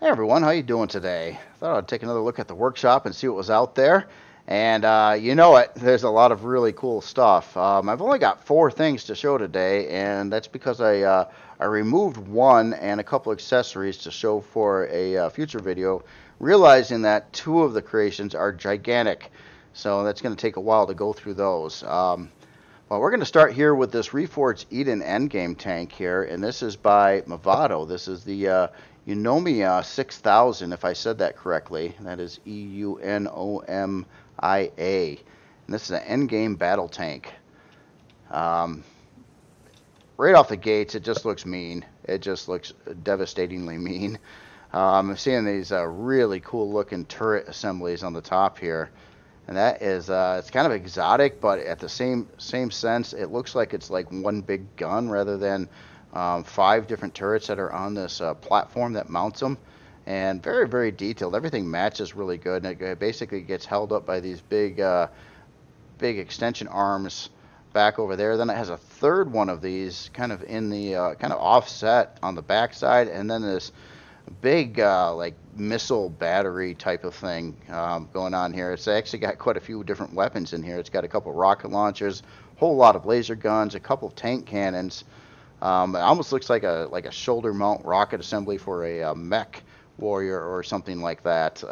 Hey everyone, how you doing today? Thought I'd take another look at the workshop and see what was out there. And you know it, there's a lot of really cool stuff. I've only got four things to show today, and that's because I removed one and a couple accessories to show for a future video, realizing that two of the creations are gigantic. So that's going to take a while to go through those. Well, we're going to start here with this Reforged Eden Endgame tank here, and this is by Movado. This is the Eunomia 6000, if I said that correctly. That is Eunomia. And this is an endgame battle tank. Right off the gates, it just looks mean. It just looks devastatingly mean. I'm seeing these really cool looking turret assemblies on the top here. And that is, it's kind of exotic, but at the same sense, it looks like it's like one big gun rather than five different turrets that are on this platform that mounts them. And very, very detailed. Everything matches really good, and it basically gets held up by these big extension arms back over there. Then it has a third one of these kind of in the kind of offset on the backside, and then this big like missile battery type of thing going on here. It's actually got quite a few different weapons in here. It's got a couple rocket launchers, a whole lot of laser guns, a couple tank cannons. It almost looks like a shoulder mount rocket assembly for a mech warrior or something like that.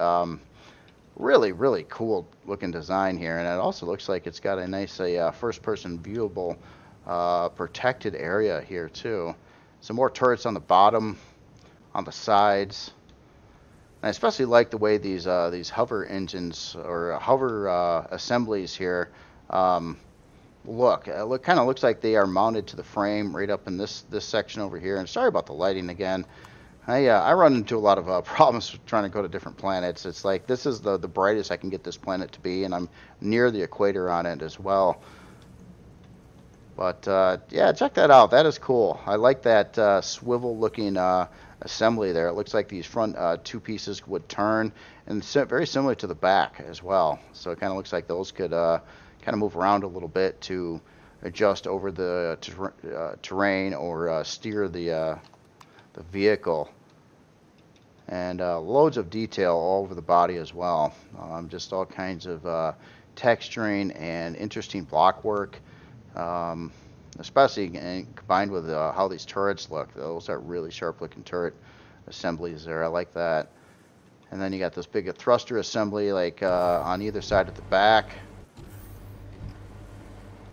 Really, really cool looking design here, and it also looks like it's got a nice first person viewable protected area here too. Some more turrets on the bottom, on the sides. And I especially like the way these hover engines or hover assemblies here look. It kind of looks like they are mounted to the frame right up in this section over here. And sorry about the lighting again. I run into a lot of problems trying to go to different planets. It's like this is the brightest I can get this planet to be, and I'm near the equator on it as well. But yeah, check that out. That is cool. I like that swivel-looking assembly there. It looks like these front two pieces would turn, and it's very similar to the back as well. So it kind of looks like those could kind of move around a little bit to adjust over the terrain or steer the vehicle. And loads of detail all over the body as well. Just all kinds of texturing and interesting block work. Especially combined with how these turrets look. Those are really sharp looking turret assemblies there. I like that. And then you got this big thruster assembly like on either side of the back.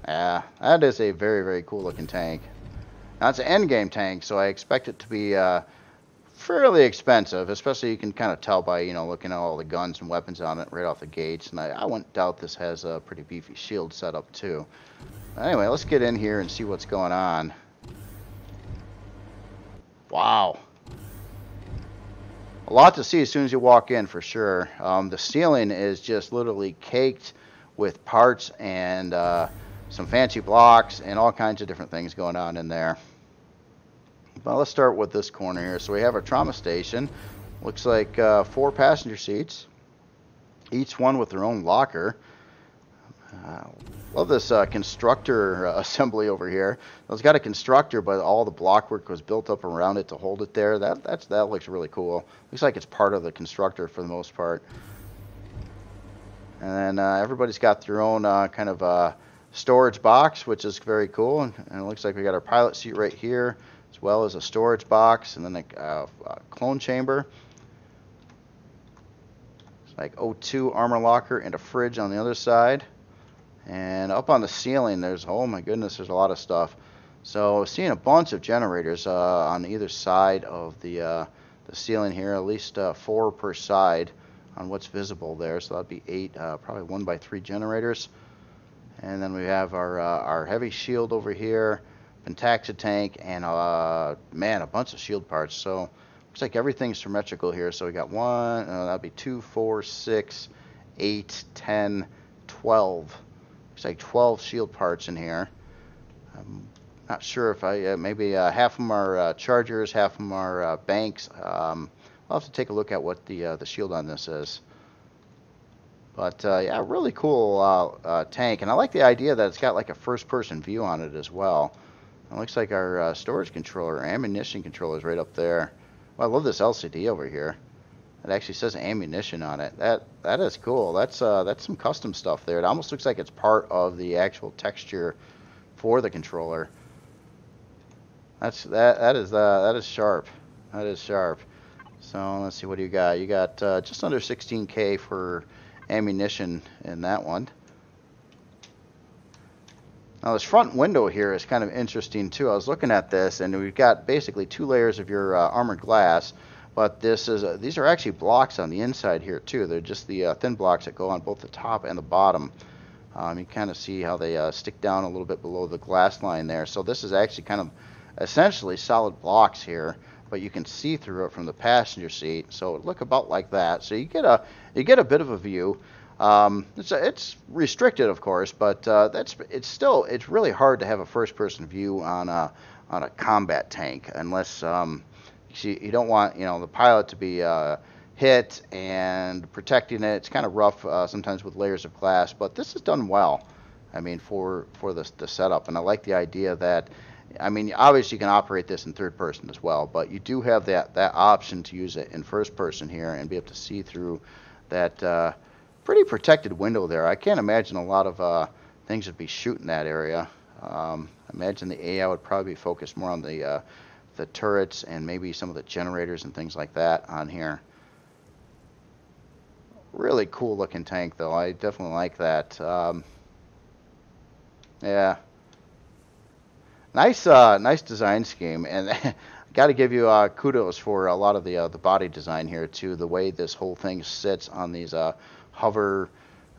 Yeah, that is a very, very cool looking tank. Now it's an endgame tank, so I expect it to be fairly expensive, especially you can kind of tell by, looking at all the guns and weapons on it right off the gates. And I wouldn't doubt this has a pretty beefy shield setup too. Anyway, let's get in here and see what's going on. Wow. A lot to see as soon as you walk in, for sure. The ceiling is just literally caked with parts and some fancy blocks and all kinds of different things going on in there. Well, let's start with this corner here. So we have our trauma station. Looks like 4 passenger seats, each one with their own locker. Love this constructor assembly over here. It's got a constructor, but all the blockwork was built up around it to hold it there. That looks really cool. Looks like it's part of the constructor for the most part. And then everybody's got their own kind of storage box, which is very cool. And it looks like we got our pilot seat right here, as well as a storage box, and then a clone chamber. It's like O2 armor locker and a fridge on the other side. And up on the ceiling, there's, oh my goodness, there's a lot of stuff. So seeing a bunch of generators on either side of the ceiling here, at least 4 per side on what's visible there. So that'd be 8, probably 1x3 generators. And then we have our heavy shield over here, Pentaxa tank, and man, a bunch of shield parts. So looks like everything's symmetrical here. So we got 1, that'd be 2, 4, 6, 8, 10, 12. Looks like 12 shield parts in here. I'm not sure if maybe half of them are chargers, half of them are banks. I'll have to take a look at what the shield on this is. But yeah, really cool tank, and I like the idea that it's got like a first-person view on it as well. It looks like our storage controller, ammunition controller, is right up there. Well, I love this LCD over here. It actually says ammunition on it. That is cool. That's some custom stuff there. It almost looks like it's part of the actual texture for the controller. That is sharp. That is sharp. So let's see, what do you got? You got just under 16K for ammunition in that one. Now this front window here is kind of interesting too. I was looking at this, and we've got basically 2 layers of your armored glass, but these are actually blocks on the inside here too. They're just the thin blocks that go on both the top and the bottom. You kind of see how they stick down a little bit below the glass line there. So this is actually kind of essentially solid blocks here, but you can see through it from the passenger seat. So it look about like that. So you get a bit of a view. It's restricted, of course, but it's really hard to have a first-person view on a combat tank unless you don't want the pilot to be hit and protecting it. It's kind of rough sometimes with layers of glass, but this is done well. I mean, for the setup, and I like the idea that, I mean, obviously you can operate this in third person as well, but you do have that option to use it in first person here and be able to see through that pretty protected window there. I can't imagine a lot of things would be shooting that area. Imagine the AI would probably be focused more on the turrets and maybe some of the generators and things like that on here. Really cool looking tank though. I definitely like that. Yeah. Nice design scheme, and got to give you kudos for a lot of the body design here too. The way this whole thing sits on these hover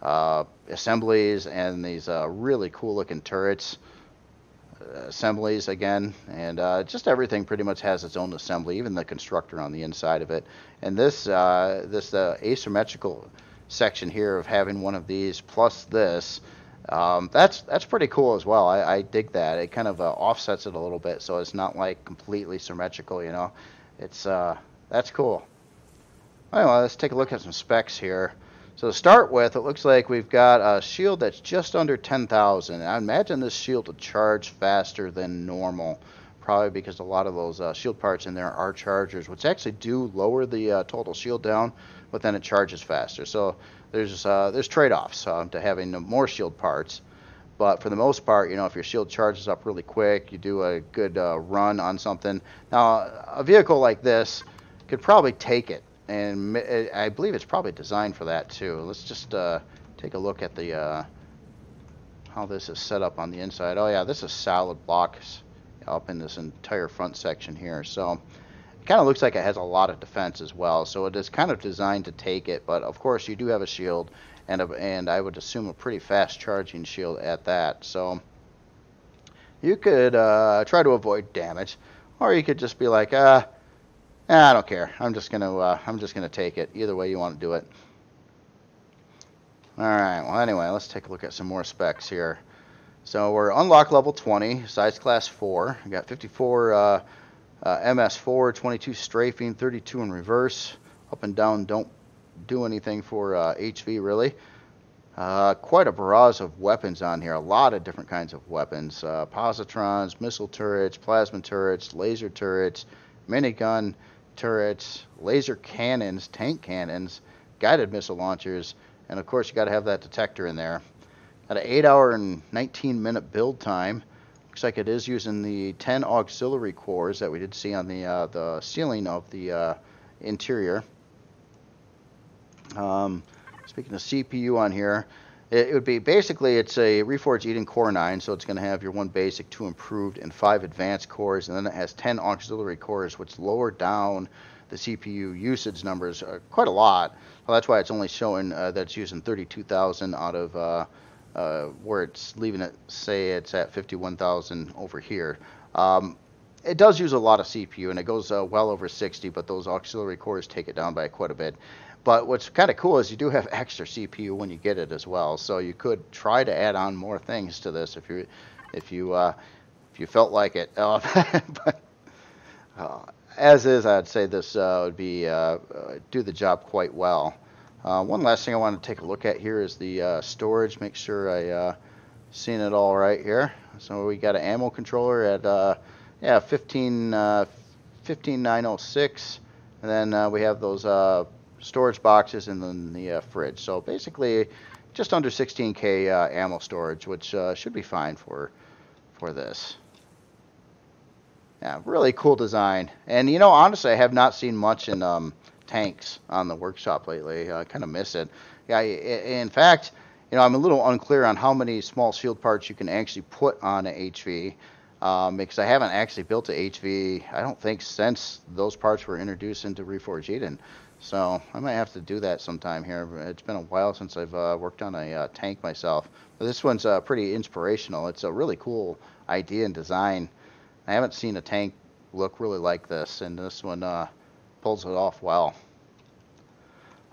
assemblies and these really cool looking turrets assemblies again, and just everything pretty much has its own assembly, even the constructor on the inside of it. And this asymmetrical section here of having one of these plus this, that's pretty cool as well. I dig that. It kind of offsets it a little bit, so it's not like completely symmetrical, you know. It's that's cool. Anyway, let's take a look at some specs here. So to start with, it looks like we've got a shield that's just under 10,000. I imagine this shield will charge faster than normal, probably because a lot of those shield parts in there are chargers, which actually do lower the total shield down, but then it charges faster. So there's trade-offs to having more shield parts. But for the most part, you know, if your shield charges up really quick, you do a good run on something. Now, a vehicle like this could probably take it. And I believe it's probably designed for that too. Let's just take a look at the how this is set up on the inside. Oh yeah, this is solid blocks up in this entire front section here. So it kind of looks like it has a lot of defense as well. So it is kind of designed to take it, but of course you do have a shield, and I would assume a pretty fast charging shield at that. So you could try to avoid damage, or you could just be like, I don't care. I'm just gonna take it. Either way you want to do it. All right. Well, anyway, let's take a look at some more specs here. So we're unlock level 20, size class 4. We got 54 MS4, 22 strafing, 32 in reverse. Up and down don't do anything for HV really. Quite a barrage of weapons on here. A lot of different kinds of weapons. Positrons, missile turrets, plasma turrets, laser turrets, minigun turrets, laser cannons, tank cannons, guided missile launchers, and of course you got to have that detector in there. Got an 8-hour and 19-minute build time. Looks like it is using the 10 auxiliary cores that we did see on the ceiling of the interior. Speaking of CPU on here, it would be basically, it's a Reforged Eden Core 9, so it's going to have your 1 basic, 2 improved, and 5 advanced cores, and then it has 10 auxiliary cores, which lower down the CPU usage numbers quite a lot. Well, that's why it's only showing that it's using 32,000 out of where it's leaving it, say it's at 51,000 over here. It does use a lot of CPU, and it goes well over 60, but those auxiliary cores take it down by quite a bit. But what's kind of cool is you do have extra CPU when you get it as well, so you could try to add on more things to this if you felt like it. But as is, I'd say this would be do the job quite well. One last thing I want to take a look at here is the storage. Make sure I seen it all right here. So we got an ammo controller at 15906. And then we have those storage boxes and then the fridge. So basically, just under 16K ammo storage, which should be fine for this. Yeah, really cool design. And you know, honestly, I have not seen much in tanks on the workshop lately. I kind of miss it. Yeah, in fact, you know, I'm a little unclear on how many small shield parts you can actually put on an HV. Because I haven't actually built a HV, I don't think, since those parts were introduced into Reforged Eden. So I might have to do that sometime here. It's been a while since I've worked on a tank myself. But this one's pretty inspirational. It's a really cool idea and design. I haven't seen a tank look really like this, and this one pulls it off well.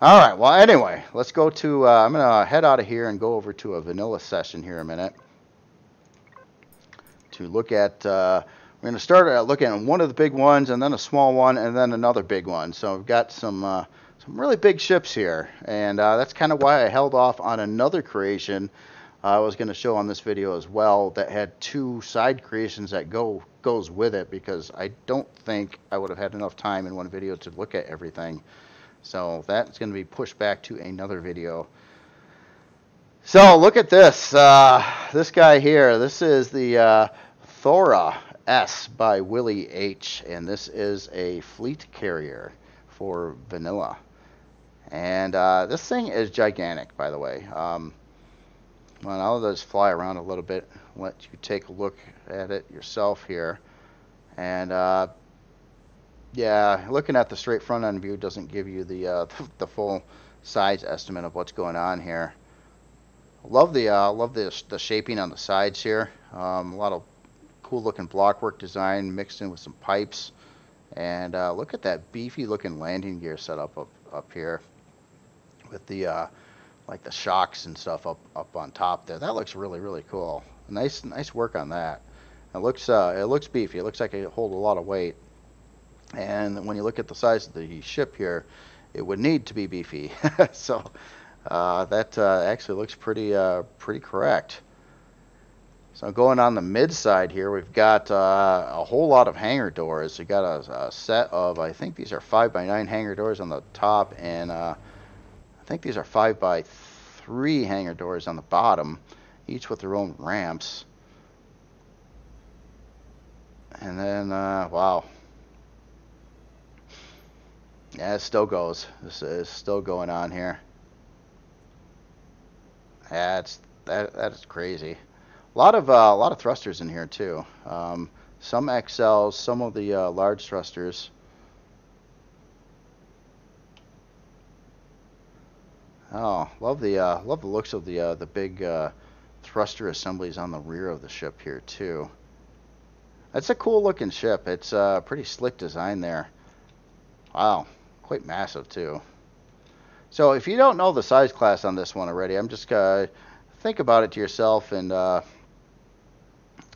All right, well, anyway, let's go to, I'm going to head out of here and go over to a vanilla session here in a minute to look at, we're going to start looking at one of the big ones, and then a small one, and then another big one. So we've got some really big ships here, and that's kind of why I held off on another creation I was going to show on this video as well that had two side creations that goes with it, because I don't think I would have had enough time in one video to look at everything. So that's going to be pushed back to another video. So look at this. This guy here. This is the Thora S by Willie H. And this is a fleet carrier for vanilla. And this thing is gigantic, by the way. Well, I'll just fly around a little bit, let you take a look at it yourself here. And yeah, looking at the straight front end view doesn't give you the full size estimate of what's going on here. Love the shaping on the sides here. A lot of cool looking blockwork design mixed in with some pipes. And look at that beefy looking landing gear setup up here with the like the shocks and stuff up on top there. That looks really cool. Nice work on that. It looks beefy. It looks like it hold a lot of weight. And when you look at the size of the ship here, it would need to be beefy. So that actually looks pretty correct. So going on the mid side here, we've got a whole lot of hangar doors. You got a set of, I think these are 5x9 hangar doors on the top, and I think these are 5x3 hangar doors on the bottom, each with their own ramps. And then, wow. Yeah, it still goes. This is still going on here. Yeah, that is crazy. A lot of thrusters in here too. Some XLs, some of the large thrusters. Oh, love the looks of the big thruster assemblies on the rear of the ship here too. That's a cool looking ship. It's pretty slick design there. Wow, quite massive too. So if you don't know the size class on this one already, I'm just gonna think about it to yourself and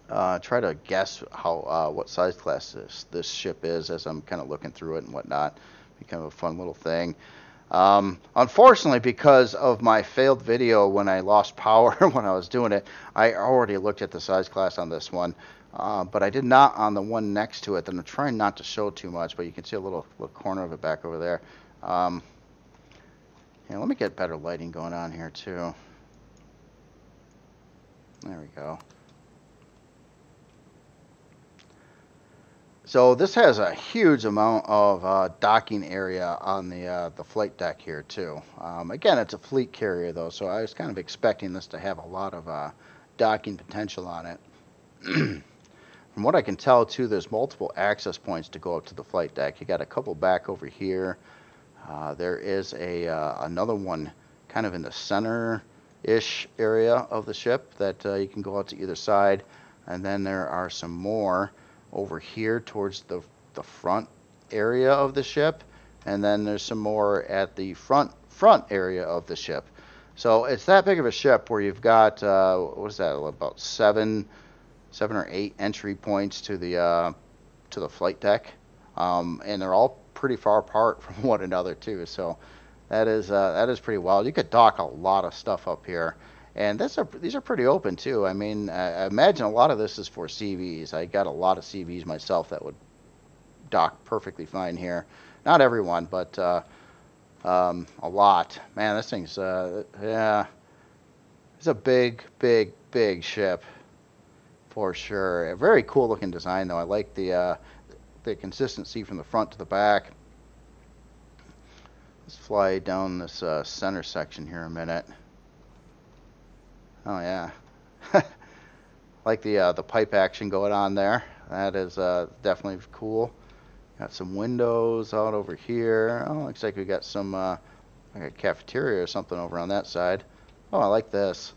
try to guess how what size class this ship is as I'm kind of looking through it and whatnot. Be kind of a fun little thing. Unfortunately, because of my failed video when I lost power when I was doing it, I already looked at the size class on this one, but I did not on the one next to it. And I'm trying not to show too much, but you can see a little corner of it back over there. Yeah, let me get better lighting going on here too. There we go. So this has a huge amount of docking area on the flight deck here too. Again, it's a fleet carrier though, so I was kind of expecting this to have a lot of docking potential on it. From what I can tell too, there's multiple access points to go up to the flight deck. You got a couple back over here. There is another one kind of in the center-ish area of the ship that you can go out to either side, and then there are some more over here towards the front area of the ship, and then there's some more at the front area of the ship. So it's that big of a ship where you've got what is that, about seven or eight entry points to the flight deck, and they're all pretty far apart from one another too. So that is pretty wild. You could dock a lot of stuff up here. And these are pretty open too. I mean, I imagine a lot of this is for CVs. I got a lot of CVs myself that would dock perfectly fine here. Not everyone, but a lot. Man, this thing's yeah, it's a big, big, big ship for sure. A very cool looking design though. I like the consistency from the front to the back. Let's fly down this center section here a minute. Oh yeah, like the pipe action going on there. That is definitely cool. Got some windows out over here. Oh, looks like we got some like a cafeteria or something over on that side. Oh, I like this.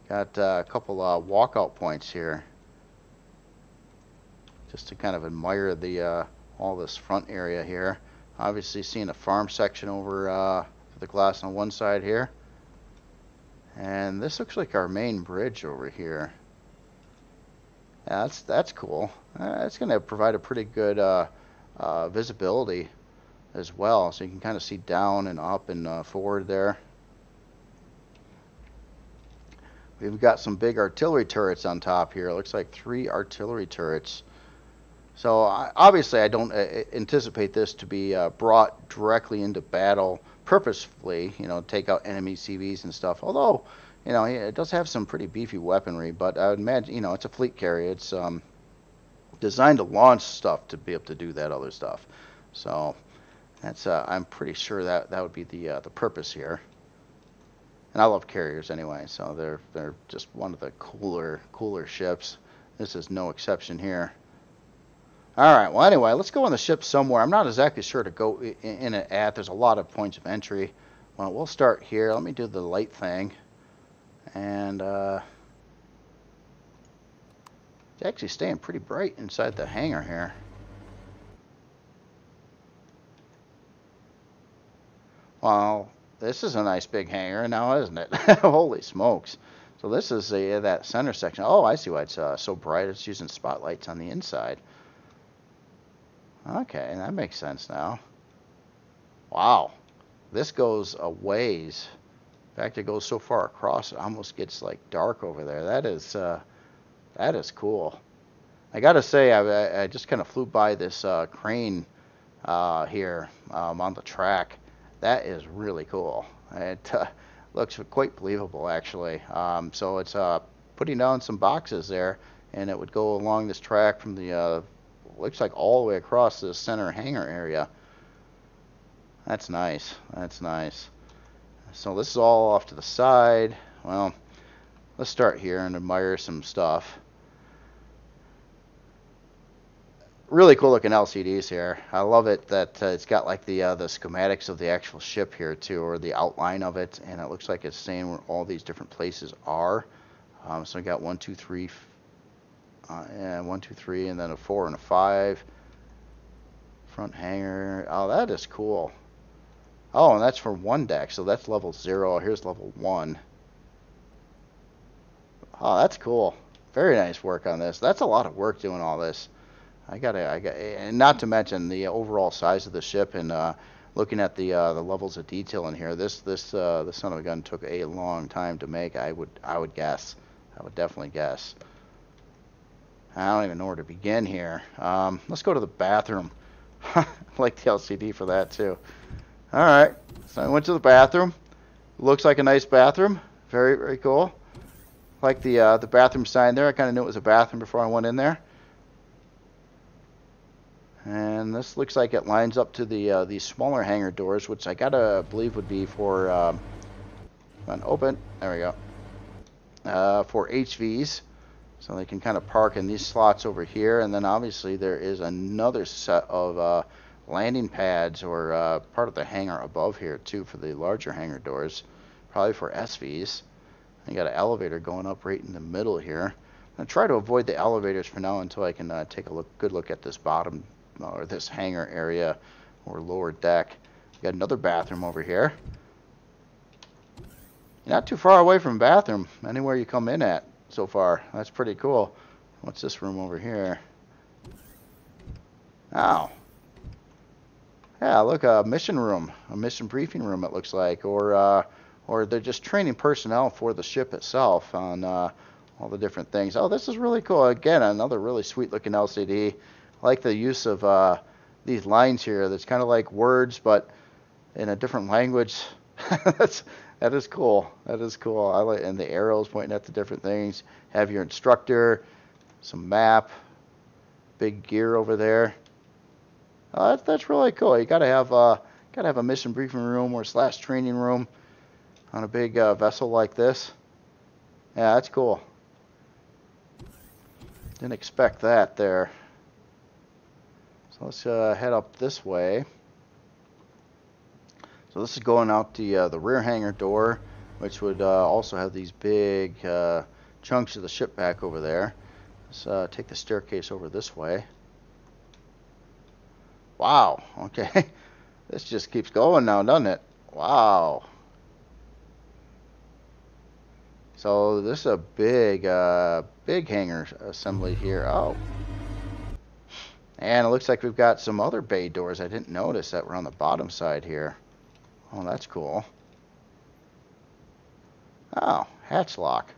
Got a couple walkout points here, just to kind of admire the all this front area here. Obviously, seeing a farm section over the glass on one side here, and this looks like our main bridge over here. Yeah, that's cool. It's going to provide a pretty good visibility as well, so you can kind of see down and up and forward there. We've got some big artillery turrets on top here. It looks like 3 artillery turrets. So obviously I don't anticipate this to be brought directly into battle purposefully, you know, take out enemy CVs and stuff. Although, you know, it does have some pretty beefy weaponry, but I would imagine, you know, it's a fleet carrier. It's designed to launch stuff to be able to do that other stuff. So that's I'm pretty sure that would be the purpose here. And I love carriers anyway, so they're just one of the cooler ships. This is no exception here. All right, well, anyway, let's go on the ship somewhere. I'm not exactly sure to go in it at. There's a lot of points of entry. Well, we'll start here. Let me do the light thing. And it's actually staying pretty bright inside the hangar here. Well, this is a nice big hangar now, isn't it? Holy smokes. So this is that center section. Oh, I see why it's so bright. It's using spotlights on the inside. Okay, that makes sense now. Wow, this goes a ways. In fact, it goes so far across it almost gets like dark over there. That is cool. I gotta say, I just kind of flew by this crane here on the track. That is really cool. It looks quite believable actually. So it's putting down some boxes there, and it would go along this track from the looks like all the way across this center hangar area. That's nice. That's nice. So this is all off to the side. Well, let's start here and admire some stuff. Really cool looking LCDs here. I love it that it's got like the schematics of the actual ship here too, or the outline of it, and it looks like it's saying where all these different places are. So I got 1, 2, 3. And 1, 2, 3, and then a 4 and a 5. Front hangar. Oh, that is cool. Oh, and that's for one deck, so that's level 0. Here's level 1. Oh, that's cool. Very nice work on this. That's a lot of work doing all this. And not to mention the overall size of the ship, and looking at the levels of detail in here. This son of a gun took a long time to make. I would guess. I would definitely guess. I don't even know where to begin here. Let's go to the bathroom. I like the LCD for that too. All right, so I went to the bathroom. Looks like a nice bathroom. Very, very cool. Like the bathroom sign there. I kind of knew it was a bathroom before I went in there. And this looks like it lines up to the smaller hangar doors, which I gotta believe would be for open. There we go. For HVs. So they can kind of park in these slots over here, and then obviously there is another set of landing pads or part of the hangar above here too for the larger hangar doors, probably for SVs. You got an elevator going up right in the middle here. I'm gonna try to avoid the elevators for now until I can take a good look at this bottom or this hangar area or lower deck. Got another bathroom over here. You're not too far away from bathroom anywhere you come in at. So far, that's pretty cool. What's this room over here? Oh, yeah, look, a mission room, a mission briefing room. It looks like, or they're just training personnel for the ship itself on all the different things. Oh, this is really cool. Again, another really sweet looking LCD. I like the use of these lines here. That's kind of like words, but in a different language. That is cool. That is cool. I like, and the arrows pointing at the different things. Have your instructor, some map, big gear over there. That's really cool. You gotta have a mission briefing room or / training room on a big vessel like this. Yeah, that's cool. Didn't expect that there. So let's head up this way. So this is going out the rear hangar door, which would also have these big chunks of the ship back over there. Let's take the staircase over this way. Wow, okay. This just keeps going now, doesn't it? Wow. So this is a big hangar assembly here. Oh. And it looks like we've got some other bay doors I didn't notice that were on the bottom side here. Oh, that's cool. Oh, hatch lock.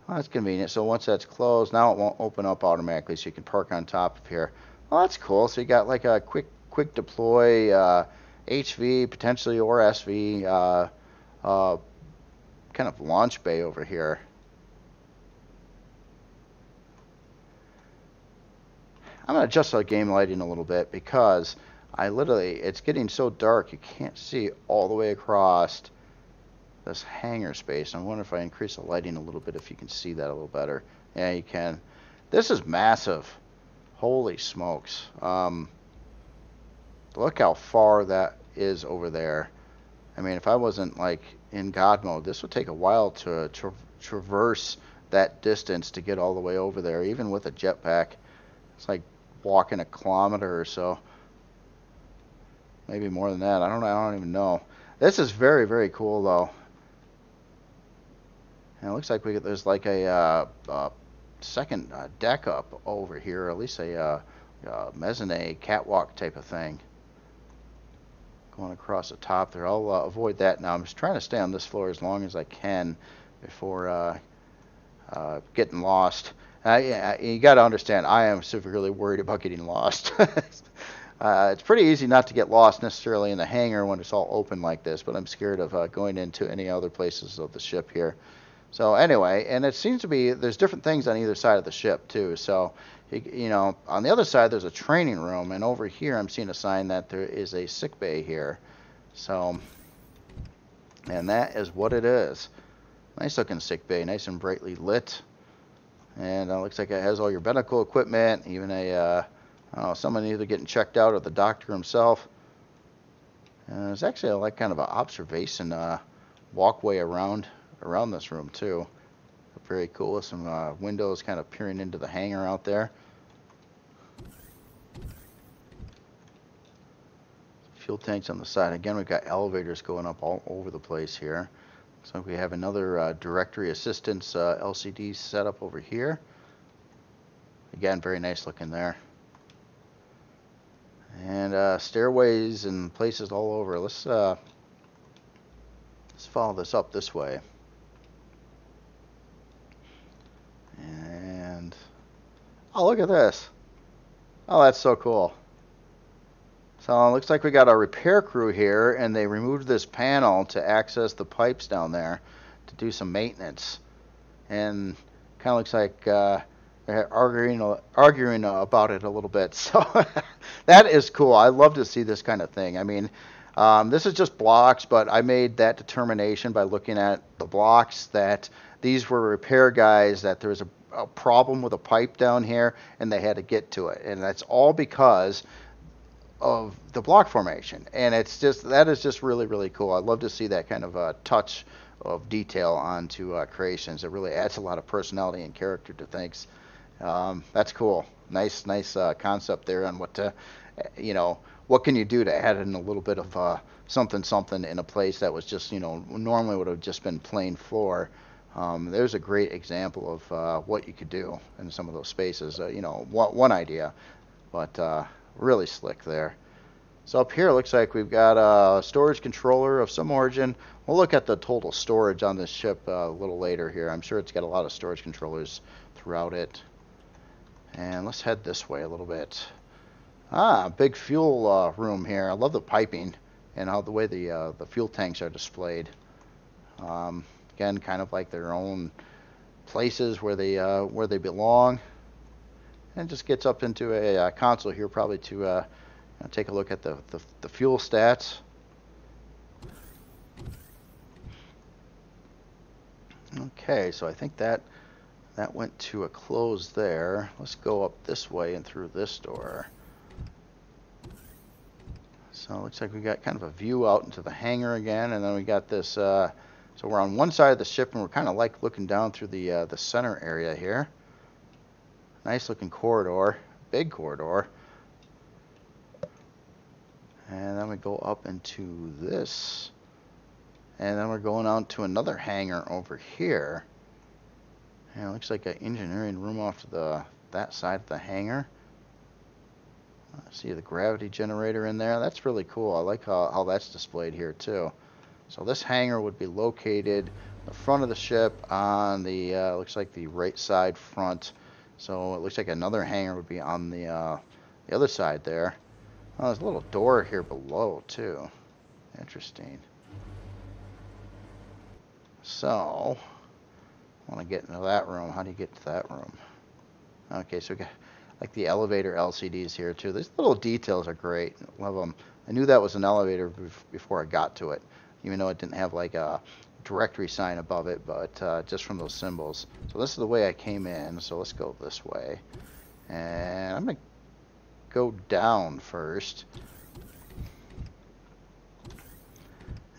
Well, that's convenient. So once that's closed, now it won't open up automatically, so you can park on top of here. Well, that's cool. So you got like a quick deploy HV, potentially, or SV kind of launch bay over here. I'm going to adjust the game lighting a little bit because it's getting so dark you can't see all the way across this hangar space. I wonder if I increase the lighting a little bit, if you can see that a little better. Yeah, you can. This is massive. Holy smokes. Look how far that is over there. I mean, if I wasn't like in God mode, this would take a while to traverse that distance to get all the way over there, even with a jetpack. It's like walking a kilometer or so. Maybe more than that. I don't even know. This is very, very cool, though. And it looks like there's like a second deck up over here, or at least a mezzanine catwalk type of thing going across the top there. I'll avoid that now. I'm just trying to stay on this floor as long as I can before getting lost. You got to understand, I am severely worried about getting lost. It's pretty easy not to get lost necessarily in the hangar when it's all open like this, but I'm scared of going into any other places of the ship here. So anyway, and it seems to be there's different things on either side of the ship too. So you know, on the other side there's a training room, and over here I'm seeing a sign that there is a sick bay here. So, and that is what it is. Nice looking sick bay, nice and brightly lit. And looks like it has all your medical equipment, even someone either getting checked out or the doctor himself. And there's actually like kind of an observation walkway around this room too. Very cool, with some windows kind of peering into the hangar out there. Fuel tanks on the side. Again, we've got elevators going up all over the place here. So we have another directory assistance LCD set up over here. Again, very nice looking there. And stairways and places all over. Let's follow this up this way. And oh, look at this. Oh, that's so cool. So it looks like we got a repair crew here, and they removed this panel to access the pipes down there to do some maintenance. And kind of looks like they're arguing about it a little bit. So that is cool. I love to see this kind of thing. I mean, this is just blocks, but I made that determination by looking at the blocks that these were repair guys, that there was a problem with a pipe down here and they had to get to it. And that's all because of the block formation. And that is just really, really cool. I love to see that kind of touch of detail onto creations. It really adds a lot of personality and character to things. That's cool. Nice concept there on what to, what can you do to add in a little bit of something in a place that was just, normally would have just been plain floor. There's a great example of what you could do in some of those spaces. One idea, but really slick there. So up here, it looks like we've got a storage controller of some origin. We'll look at the total storage on this ship a little later here. I'm sure it's got a lot of storage controllers throughout it. And let's head this way a little bit. Ah, big fuel room here. I love the piping and how the way the fuel tanks are displayed. Again, kind of like their own places where they belong. And just gets up into a console here, probably to take a look at the fuel stats. Okay, so I think that went to a close there. Let's go up this way and through this door. So it looks like we got kind of a view out into the hangar again, and then we got this. So we're on one side of the ship, and we're kind of like looking down through the center area here. Nice looking corridor, big corridor. And then we go up into this. And then we're going on to another hangar over here. And it looks like an engineering room off to that side of the hangar. I see the gravity generator in there. That's really cool. I like how that's displayed here too. So this hangar would be located the front of the ship on the looks like the right side front. So it looks like another hangar would be on the other side there. Oh, there's a little door here below too. Interesting. So I want to get into that room. How do you get to that room? Okay, so we got like the elevator LCDs here too. These little details are great. Love them. I knew that was an elevator before I got to it, even though it didn't have like a directory sign above it, but just from those symbols. So this is the way I came in. So let's go this way, and I'm gonna go down first.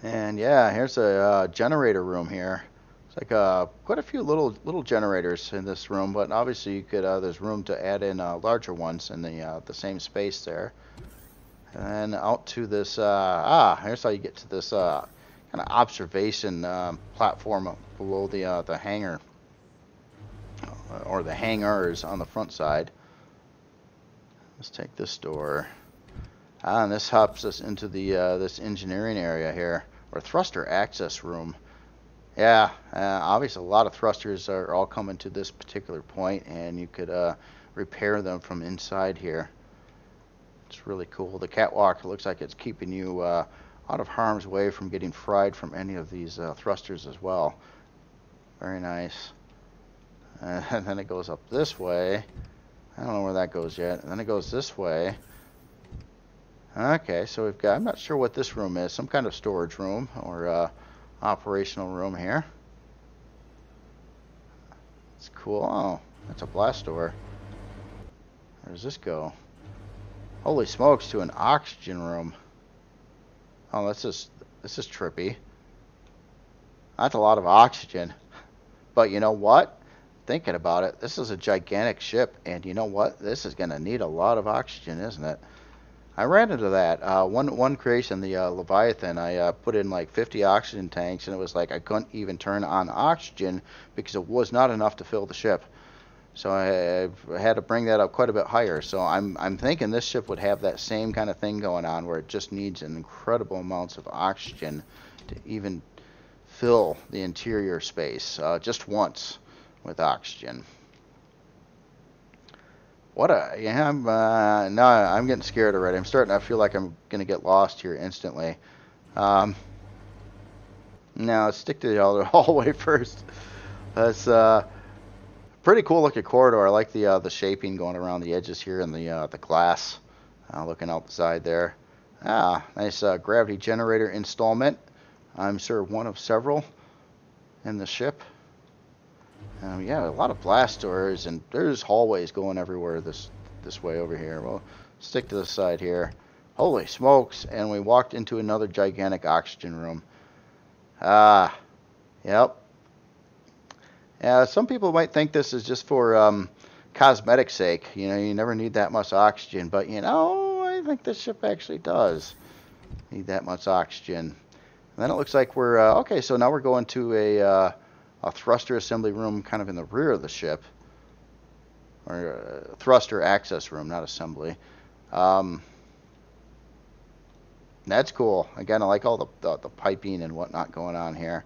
And yeah, here's a generator room here. It's like quite a few little generators in this room, but obviously you could there's room to add in larger ones in the same space there. And then out to this here's how you get to this kind of observation platform below the hangar or the hangars on the front side. Let's take this door. And this hops us into the this engineering area here, or thruster access room. Yeah, obviously a lot of thrusters are all coming to this particular point, and you could repair them from inside here. It's really cool. The catwalk looks like it's keeping you out of harm's way from getting fried from any of these thrusters as well. Very nice. And then it goes up this way. I don't know where that goes yet. And then it goes this way. Okay, so we've got, I'm not sure what this room is, some kind of storage room or operational room here. It's cool. Oh, that's a blast door. Where does this go? Holy smokes, to an oxygen room. Oh, this is trippy. That's a lot of oxygen. But you know what? Thinking about it, this is a gigantic ship, and you know what? This is going to need a lot of oxygen, isn't it? I ran into that. One creation, the Leviathan, I put in like 50 oxygen tanks, and it was like I couldn't even turn on oxygen because it was not enough to fill the ship. So I had to bring that up quite a bit higher. So I'm thinking this ship would have that same kind of thing going on, where it just needs an incredible amounts of oxygen to even fill the interior space just once with oxygen. Yeah, no, I'm getting scared already. I'm starting to feel like I'm going to get lost here instantly. Now, let's stick to the other hallway first. That's pretty cool looking corridor. I like the shaping going around the edges here and the glass looking out the side there. Nice gravity generator installment. I'm sure one of several in the ship. Yeah, a lot of blast doors, and there's hallways going everywhere this way over here. We'll stick to the side here. Holy smokes, and we walked into another gigantic oxygen room. Yep. Yeah, some people might think this is just for cosmetic sake. You know, you never need that much oxygen, but you know, I think this ship actually does need that much oxygen. And then it looks like we're okay, so now we're going to a thruster assembly room kind of in the rear of the ship, or a thruster access room, not assembly. That's cool. Again, I like all the piping and whatnot going on here.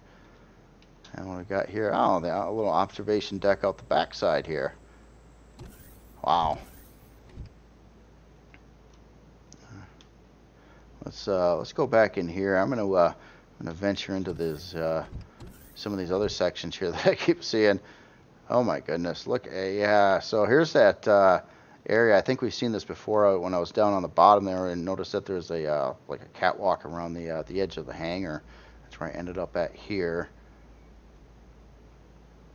And what we got here, oh, a little observation deck out the back side here. Wow. Let's go back in here. I'm gonna venture into this some of these other sections here that I keep seeing. Oh my goodness, look, yeah, so here's that area. I think we've seen this before when I was down on the bottom there and noticed that there's a like a catwalk around the edge of the hangar. That's where I ended up at here.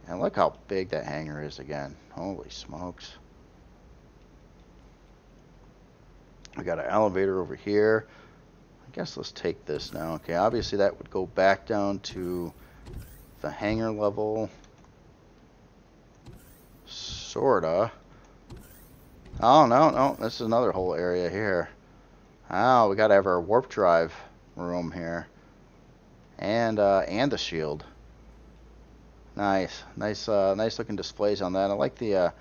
And look how big that hangar is again. Holy smokes. We got an elevator over here. I guess let's take this now. Okay, obviously that would go back down to the hangar level. Sorta. Oh, no, this is another whole area here. Oh, we gotta have our warp drive room here. And the shield. Nice looking displays on that. I like the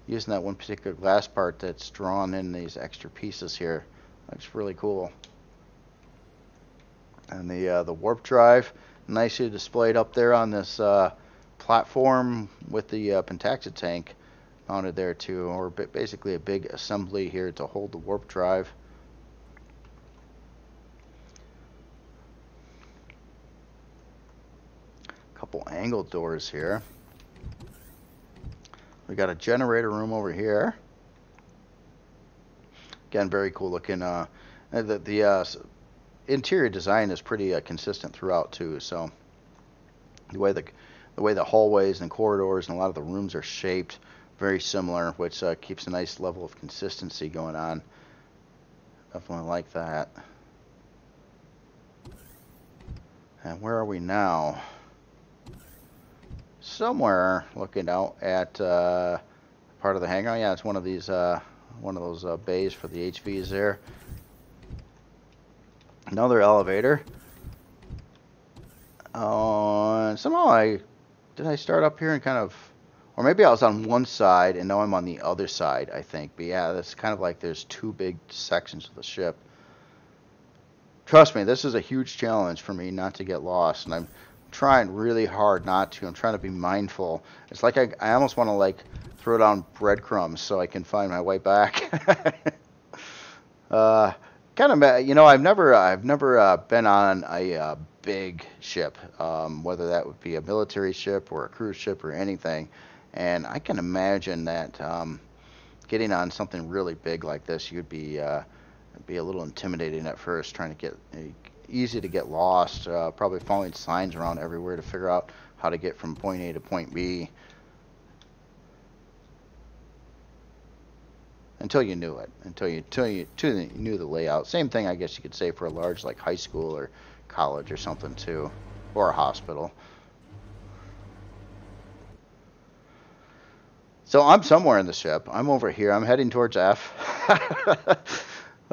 using that one particular glass part that's drawn in these extra pieces here. Looks really cool. And the warp drive, nicely displayed up there on this platform with the Pentaxid tank mounted there too, or basically a big assembly here to hold the warp drive. Couple angled doors here. We got a generator room over here. Again, very cool looking. The interior design is pretty consistent throughout too. So the way the hallways and corridors and a lot of the rooms are shaped, very similar, which keeps a nice level of consistency going on. Definitely like that. And where are we now? Somewhere looking out at part of the hangar. Yeah, it's one of these, one of those bays for the HVs there. Another elevator. And somehow did I start up here and kind of, or maybe I was on one side and now I'm on the other side, I think. But yeah, that's kind of like there's two big sections of the ship. Trust me, this is a huge challenge for me not to get lost, and I'm trying really hard not to. I'm trying to be mindful. It's like I almost want to like throw down breadcrumbs so I can find my way back. Kind of, you know, I've never been on a big ship, whether that would be a military ship or a cruise ship or anything, and I can imagine that getting on something really big like this, you'd be a little intimidating at first, trying to get easy to get lost, probably following signs around everywhere to figure out how to get from point A to point B. Until you knew it, until you knew the layout. Same thing, I guess you could say for a large like high school or college or something too, or a hospital. So I'm somewhere in the ship. I'm over here. I'm heading towards F.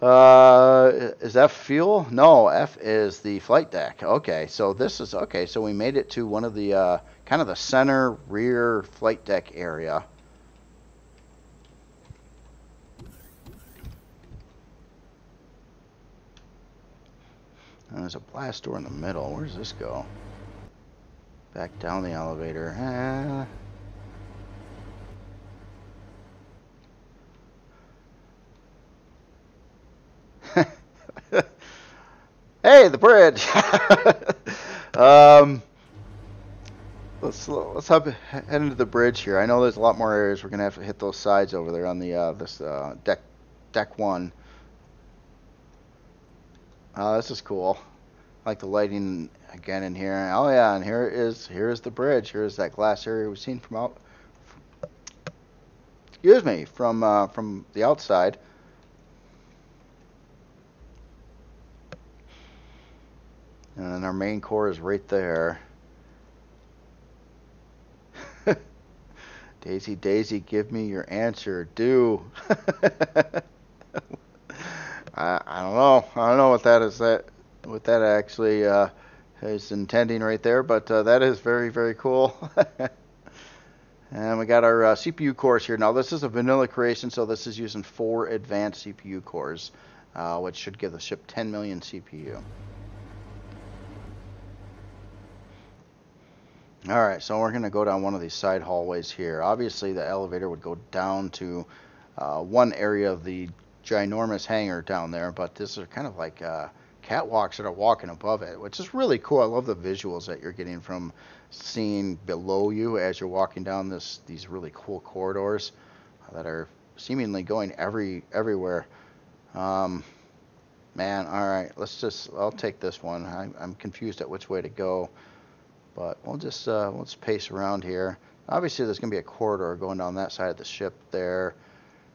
Is F fuel? No, F is the flight deck. Okay, so this is okay. So we made it to one of the kind of the center rear flight deck area. And there's a blast door in the middle. Where does this go? Back down the elevator. Hey, the bridge. Let's head into the bridge here. I know there's a lot more areas. We're gonna have to hit those sides over there on the this deck one. This is cool. I like the lighting again in here. Oh yeah, and here is the bridge. Here's that glass area we've seen from from the outside. And then our main core is right there. Daisy, Daisy, give me your answer. Do. I don't know. I don't know what that is. What that actually is intending right there, but that is very, very cool. And we got our CPU cores here. Now this is a vanilla creation, so this is using 4 advanced CPU cores, which should give the ship 10 million CPU. Alright, so we're going to go down one of these side hallways here. Obviously the elevator would go down to one area of the ginormous hangar down there, but this is kind of like catwalks that are walking above it, which is really cool. I love the visuals that you're getting from seeing below you as you're walking down these really cool corridors that are seemingly going everywhere. Man, all right, I'll take this one. I'm confused at which way to go, but let's pace around here. Obviously, there's going to be a corridor going down that side of the ship there.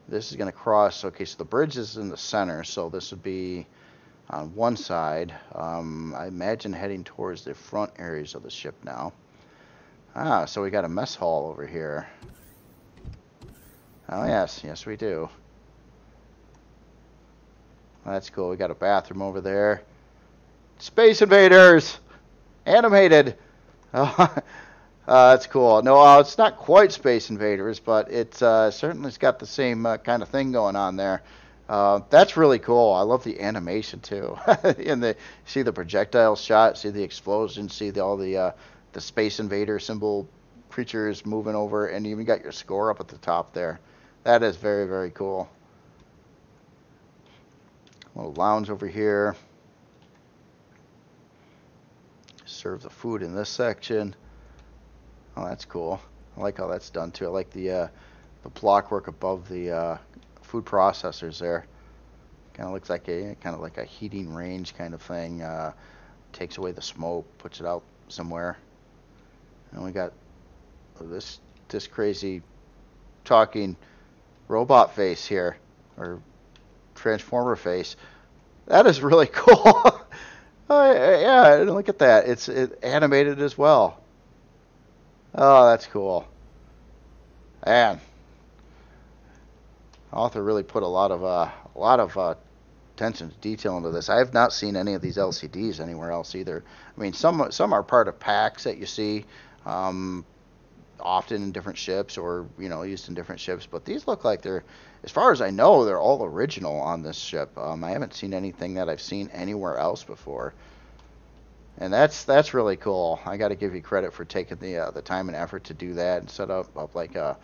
This is going to cross. Okay, so the bridge is in the center, so this would be on one side. I imagine heading towards the front areas of the ship now. So we got a mess hall over here. Oh, yes, we do. That's cool. We got a bathroom over there. Space Invaders! Animated! That's cool. No, it's not quite Space Invaders, but it's certainly's got the same kind of thing going on there. That's really cool. I love the animation too. And see the projectile shot, see the explosion, see all the Space Invader symbol creatures moving over, and you even got your score up at the top there. That is very, very cool. A little lounge over here. Serve the food in this section. Oh, that's cool. I like how that's done too. I like the blockwork above the food processors there. Kind of looks like a heating range kind of thing. Takes away the smoke, puts it out somewhere. And we got this crazy talking robot face here, or transformer face. That is really cool. Yeah, look at that. It's animated as well. Oh, that's cool. And author really put a lot of attention to detail into this. I have not seen any of these LCDs anywhere else either. I mean, some are part of packs that you see often in different ships, or used in different ships. But these look like they're, as far as I know, they're all original on this ship. I haven't seen anything that I've seen anywhere else before. And that's really cool. I got to give you credit for taking the time and effort to do that and set up like a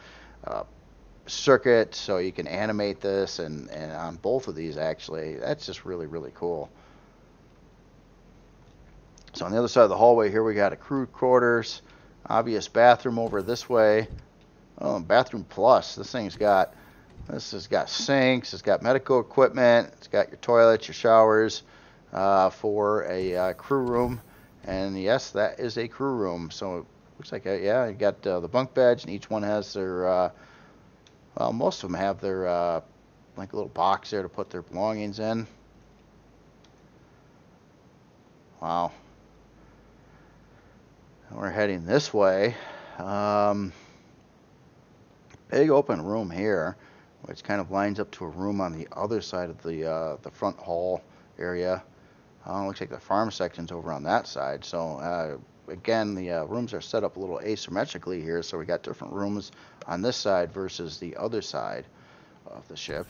circuit so you can animate this, and on both of these actually. That's just really, really cool. So on the other side of the hallway here, we got a crew quarters, obvious bathroom over this way. Oh, bathroom plus. This has got sinks, it's got medical equipment, it's got your toilets, your showers. For a crew room, and yes, that is a crew room. So it looks like you got the bunk beds, and each one has their well, most of them have their like a little box there to put their belongings in. Wow. And we're heading this way. Big open room here, which kind of lines up to a room on the other side of the front hall area. Looks like the farm section's over on that side. So again, the rooms are set up a little asymmetrically here, so we got different rooms on this side versus the other side of the ship.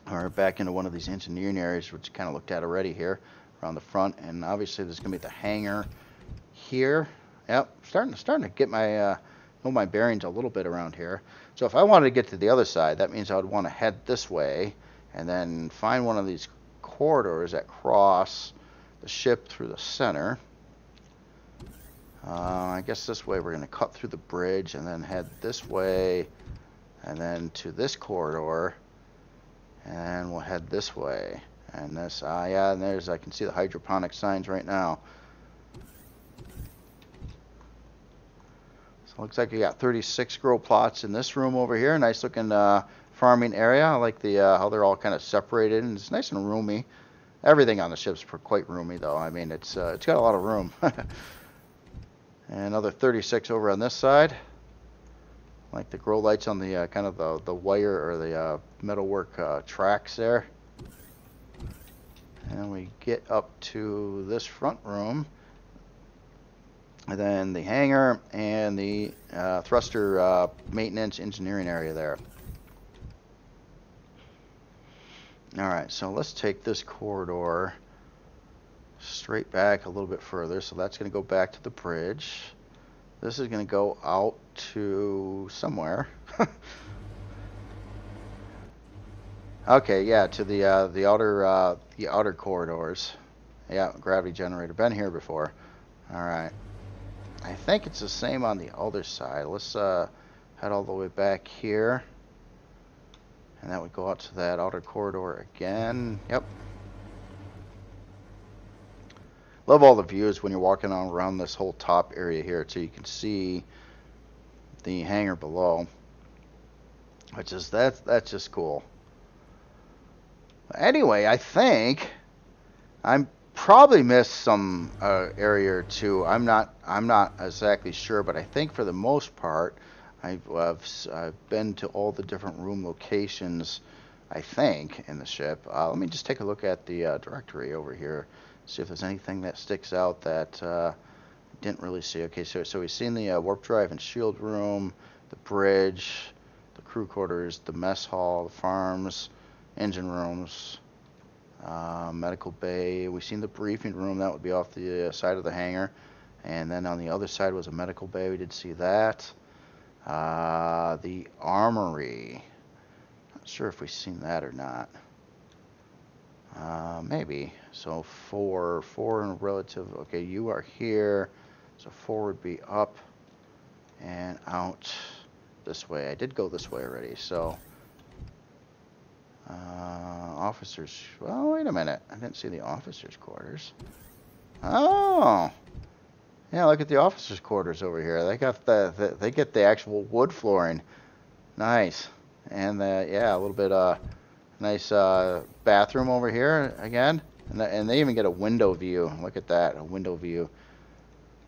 We're back into one of these engineering areas, which you kind of looked at already here around the front, and obviously there's going to be the hangar here. Yep, starting to get my know my bearings a little bit around here. So if I wanted to get to the other side, that means I would want to head this way and then find one of these corridors that cross the ship through the center. I guess this way we're going to cut through the bridge and then head this way and then to this corridor, and we'll head this way. And this, yeah, and there's, I can see the hydroponic signs right now. So it looks like you got 36 grow plots in this room over here. Nice looking farming area. I like the how they're all kind of separated, and it's nice and roomy. Everything on the ship's quite roomy, though. I mean, it's got a lot of room. And another 36 over on this side. I like the grow lights on the kind of the wire or the metalwork tracks there. And we get up to this front room, and then the hangar and the thruster maintenance engineering area there. Alright, so let's take this corridor straight back a little bit further. So that's going to go back to the bridge. This is going to go out to somewhere. Okay, yeah, to the outer corridors. Yeah, gravity generator. Been here before. All right. I think it's the same on the other side. Let's head all the way back here. And that would go out to that outer corridor again. Yep. Love all the views when you're walking on around this whole top area here too. You can see the hangar below. Which is that's just cool. Anyway, I think I'm probably missed some area or two. I'm not exactly sure, but I think for the most part I've been to all the different room locations, I think, in the ship. Let me just take a look at the directory over here, see if there's anything that sticks out that didn't really see. Okay, so we've seen the warp drive and shield room, the bridge, the crew quarters, the mess hall, the farms, engine rooms, medical bay. We've seen the briefing room. That would be off the side of the hangar. And then on the other side was a medical bay. We did see that. The armory. Not sure if we've seen that or not. Maybe. So four in relative. Okay, you are here. So 4 would be up and out this way. I did go this way already. So officers. Well, wait a minute. I didn't see the officers' quarters. Oh. Yeah, look at the officers' quarters over here. They got they get the actual wood flooring. Nice. And yeah, a little bit nice bathroom over here again. And they even get a window view. Look at that, a window view.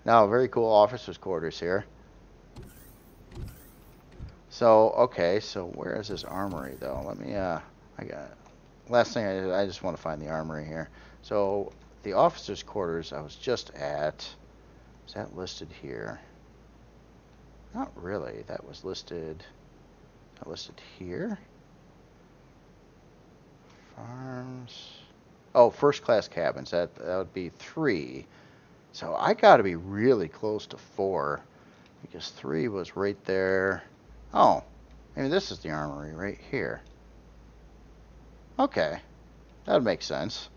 Now, very cool officers' quarters here. So, okay, so where is this armory though? Let me I got last thing I just want to find the armory here. So, the officers' quarters I was just at. Is that listed here? Not really. That was listed. Not listed here. Farms. Oh, first class cabins. That would be 3. So I got to be really close to 4 because 3 was right there. Oh, maybe this is the armory right here. Okay, that would make sense.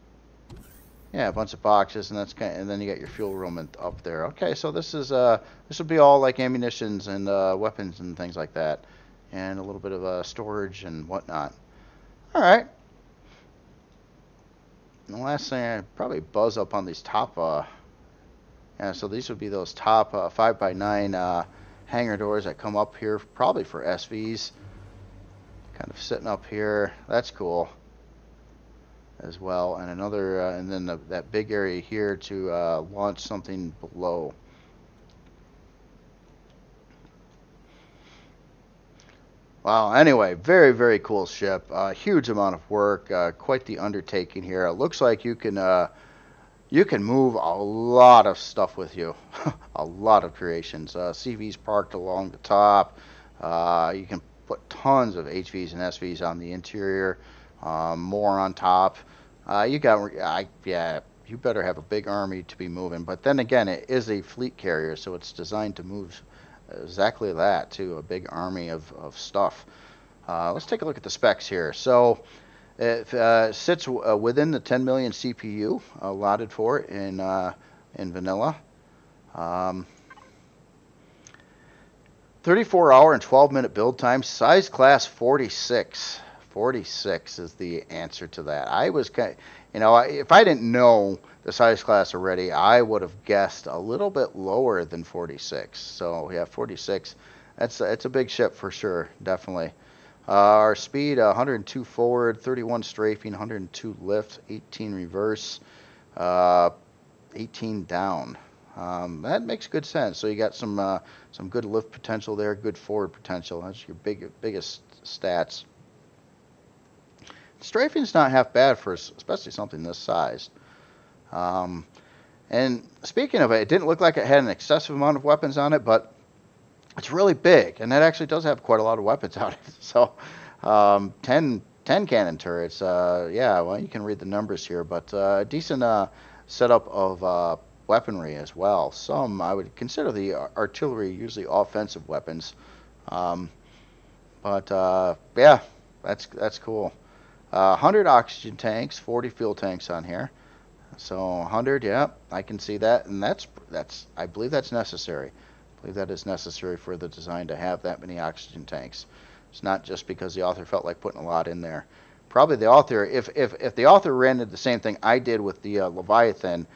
Yeah, a bunch of boxes, and and then you got your fuel room up there. Okay, so this would be all like ammunitions and weapons and things like that, and a little bit of storage and whatnot. All right. And the last thing, I probably buzz up on these top. Yeah, so these would be those top 5x9 hangar doors that come up here, probably for SVs. Kind of sitting up here. That's cool as well, and another and then that big area here to launch something below. Wow, anyway, very cool ship. Huge amount of work, quite the undertaking here. It looks like you can move a lot of stuff with you. A lot of creations. CVs parked along the top. You can put tons of HVs and SVs on the interior, more on top. You better have a big army to be moving. But then again, it is a fleet carrier, so it's designed to move exactly that, too, a big army of stuff. Let's take a look at the specs here. So it sits within the 10 million CPU allotted for it in vanilla. 34-hour and 12-minute build time. Size class 46. 46 is the answer to that. I was if I didn't know the size class already, I would have guessed a little bit lower than 46. So yeah, 46. It's a big ship for sure, definitely. Our speed 102 forward, 31 strafing, 102 lift, 18 reverse, 18 down. That makes good sense. So you got some good lift potential there, good forward potential. That's your biggest stats. Strafing's not half bad for especially something this size. And speaking of it, it didn't look like it had an excessive amount of weapons on it, but it's really big, and that actually does have quite a lot of weapons on it. So 10 cannon turrets. Yeah, well, you can read the numbers here, but decent setup of weaponry as well. Some I would consider the artillery usually offensive weapons, but yeah, that's cool. 100 oxygen tanks, 40 fuel tanks on here. So 100, yeah, I can see that, and that's I believe that's necessary. I believe that is necessary for the design to have that many oxygen tanks. It's not just because the author felt like putting a lot in there. Probably the author, if the author ran into the same thing I did with the Leviathan,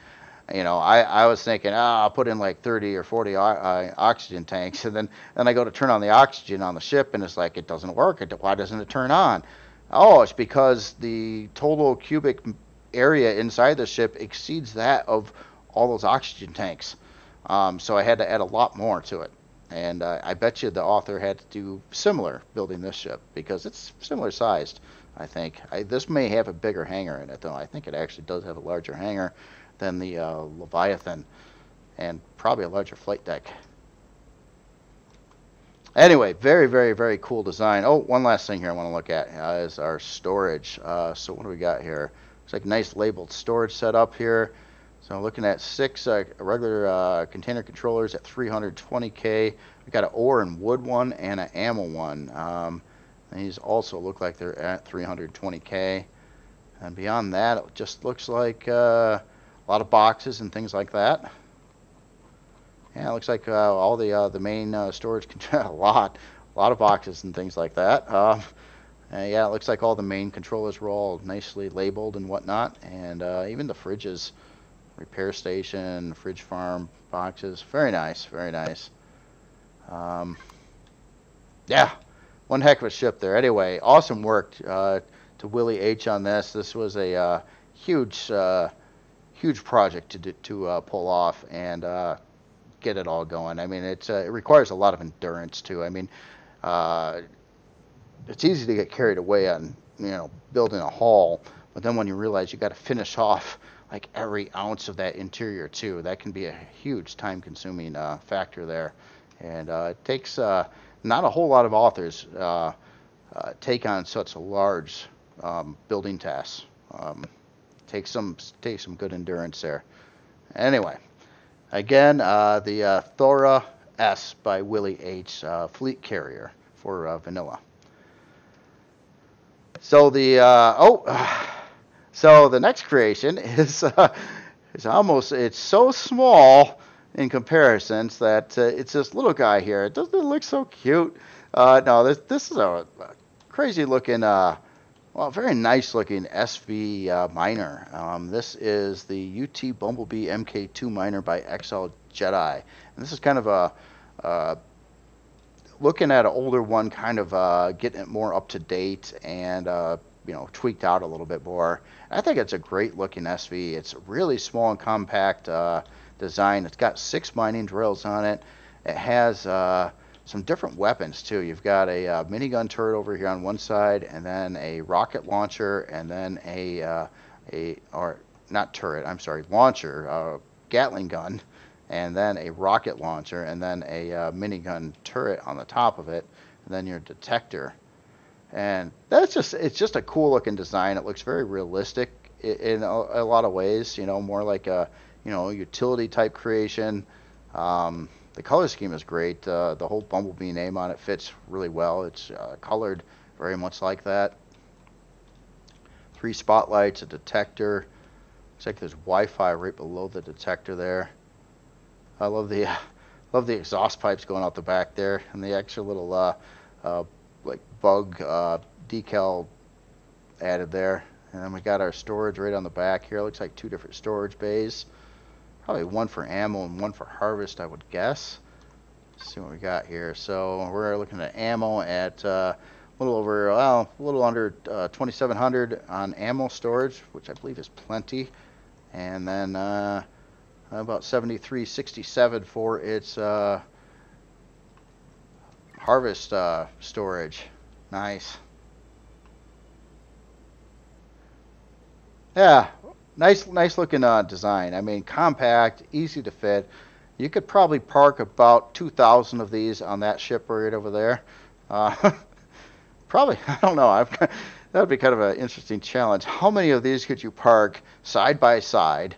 you know, I was thinking, I'll put in like 30 or 40 oxygen tanks, and then I go to turn on the oxygen on the ship, and it's like it doesn't work. Why doesn't it turn on? Oh, it's because the total cubic area inside the ship exceeds that of all those oxygen tanks. So I had to add a lot more to it. And I bet you the author had to do similar building this ship because it's similar sized, I think. This may have a bigger hangar in it, though. I think it actually does have a larger hangar than the Leviathan and probably a larger flight deck. Anyway, very, very, very cool design. Oh, one last thing here I want to look at is our storage. So what do we got here? It's like nice labeled storage setup here. So looking at 6 regular container controllers at 320K. We got an ore and wood one and an ammo one. These also look like they're at 320K. And beyond that, it just looks like a lot of boxes and things like that. Yeah, it looks like all the main storage, a lot of boxes and things like that. Yeah, it looks like all the main controllers were all nicely labeled and whatnot, and even the fridges, repair station, fridge farm boxes, very nice, very nice. Yeah, one heck of a ship there. Anyway, awesome work to Willie H on this. This was a huge project to pull off and get it all going. I mean, it requires a lot of endurance too. I mean, it's easy to get carried away on, you know, building a hull, but then when you realize you got to finish off like every ounce of that interior too, that can be a huge time-consuming factor there, and it takes not a whole lot of authors take on such a large building task. Takes some good endurance there. Anyway. Again, the Thora S by Willie H. Fleet Carrier for vanilla. So so the next creation is it's so small in comparisons that it's this little guy here. Doesn't it look so cute? No, this is a crazy looking, well, very nice looking SV miner. This is the UT Bumblebee MK2 miner by Exile Jedi. And this is kind of a, looking at an older one, kind of getting it more up to date and, you know, tweaked out a little bit more. I think it's a great looking SV. It's a really small and compact design. It's got 6 mining drills on it. It has some different weapons too. You've got a minigun turret over here on one side, and then a rocket launcher, and then or not turret, I'm sorry, launcher, Gatling gun, and then a rocket launcher, and then a minigun turret on the top of it, and then your detector. And it's just a cool looking design. It looks very realistic in a lot of ways, you know, more like a, you know, utility type creation. The color scheme is great. The whole Bumblebee name on it fits really well. It's colored very much like that. 3 spotlights, a detector. Looks like there's Wi-Fi right below the detector there. I love the exhaust pipes going out the back there, and the extra little like bug decal added there. And then we got our storage right on the back here. Looks like 2 different storage bays. Probably one for ammo and one for harvest, I would guess. Let's see what we got here. So we're looking at ammo at a little over, well, a little under 2,700 on ammo storage, which I believe is plenty. And then about 73.67 for its harvest storage. Nice. Yeah. Nice looking design. I mean, compact, easy to fit. You could probably park about 2,000 of these on that ship right over there. Probably, I don't know. That would be kind of an interesting challenge. How many of these could you park side by side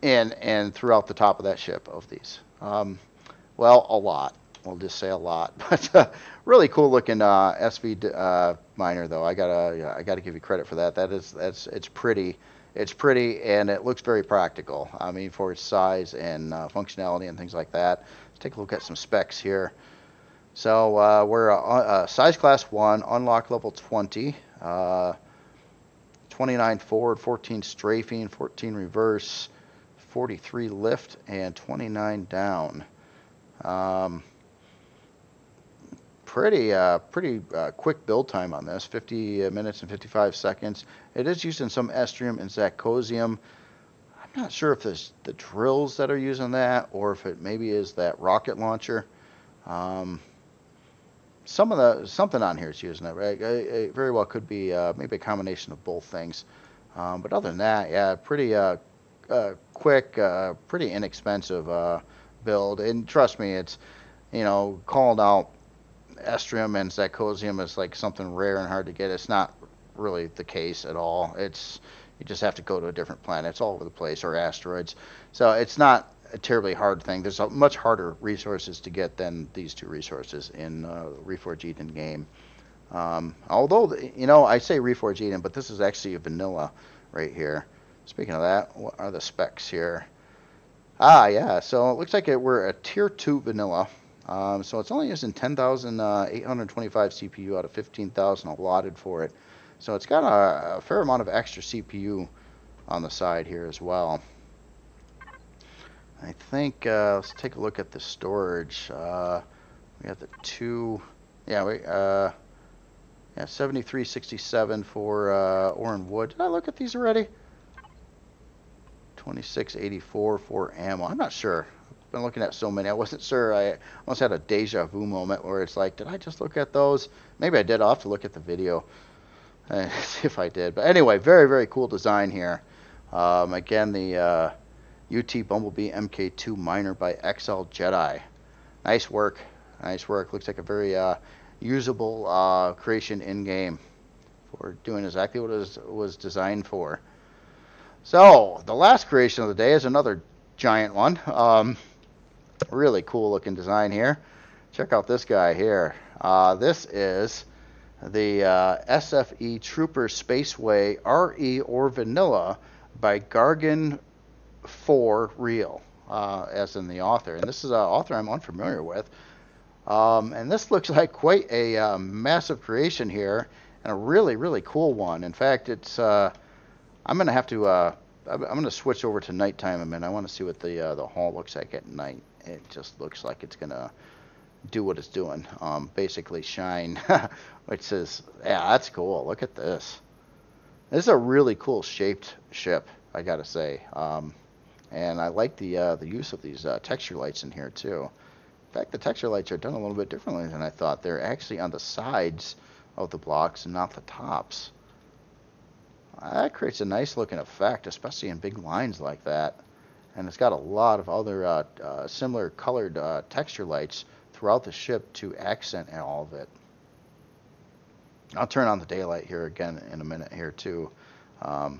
and throughout the top of that ship of these? Well, a lot. we'll just say a lot. But really cool looking SV miner though. I gotta give you credit for that. It's pretty. It's pretty and it looks very practical. I mean, for its size and functionality and things like that. Let's take a look at some specs here. So we're size class 1, unlock level 20, 29 forward, 14 strafing, 14 reverse, 43 lift, and 29 down. Pretty quick build time on this, 50 minutes and 55 seconds. It is using some Estrium and Zacosium. I'm not sure if it's the drills that are using that or if it maybe is that rocket launcher. Something on here is using it, right? It very well could be maybe a combination of both things. But other than that, yeah, pretty quick, pretty inexpensive build. And trust me, it's, you know, calling out Estrium and Zacosium is like something rare and hard to get. It's not really the case at all. It's, you just have to go to a different planet. It's all over the place, or asteroids. So it's not a terribly hard thing. There's a much harder resources to get than these two resources in Reforged Eden game. Although, you know, I say Reforged Eden, but this is actually a vanilla right here. Speaking of that, what are the specs here? Yeah, so it looks like we're a tier 2 vanilla. So it's only using 10,825 CPU out of 15,000 allotted for it. So it's got a fair amount of extra CPU on the side here as well. I think, let's take a look at the storage. We have the two, yeah, 7367 for ore and wood. Did I look at these already? 2684 for ammo. I'm not sure. I've been looking at so many. I wasn't sure. I almost had a deja vu moment where it's like, did I just look at those? Maybe I did. I'll have to look at the video. See if I did. But anyway, very, very cool design here. Again, the UT Bumblebee MK2 miner by Exile Jedi. Nice work. Nice work. Looks like a very usable creation in-game for doing exactly what it was designed for. So, the last creation of the day is another giant one. Really cool looking design here. Check out this guy here. This is the SFE Trooper Spaceway RE or Vanilla by Gargan 4 Real, as in the author. And this is an author I'm unfamiliar with. And this looks like quite a massive creation here, and a really, really cool one. In fact, it's I'm gonna have to I'm gonna switch over to nighttime a minute. I want to see what the hull looks like at night. It just looks like it's gonna do what it's doing. Basically shine, which is, yeah, that's cool. Look at this. This is a really cool shaped ship, I gotta say. And I like the use of these texture lights in here too. In fact, the texture lights are done a little bit differently than I thought. They're actually on the sides of the blocks and not the tops. That creates a nice looking effect, especially in big lines like that. And it's got a lot of other similar colored texture lights throughout the ship to accent all of it. I'll turn on the daylight here again in a minute here too. Uh-oh.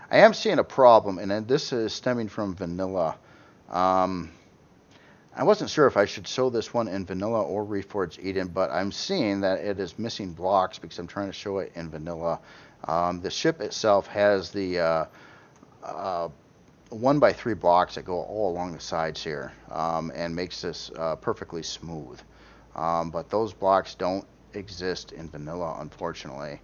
I am seeing a problem, and this is stemming from vanilla. I wasn't sure if I should show this one in vanilla or Reforged Eden, but I'm seeing that it is missing blocks because I'm trying to show it in vanilla. The ship itself has the 1x3 blocks that go all along the sides here, and makes this perfectly smooth. But those blocks don't exist in vanilla, unfortunately.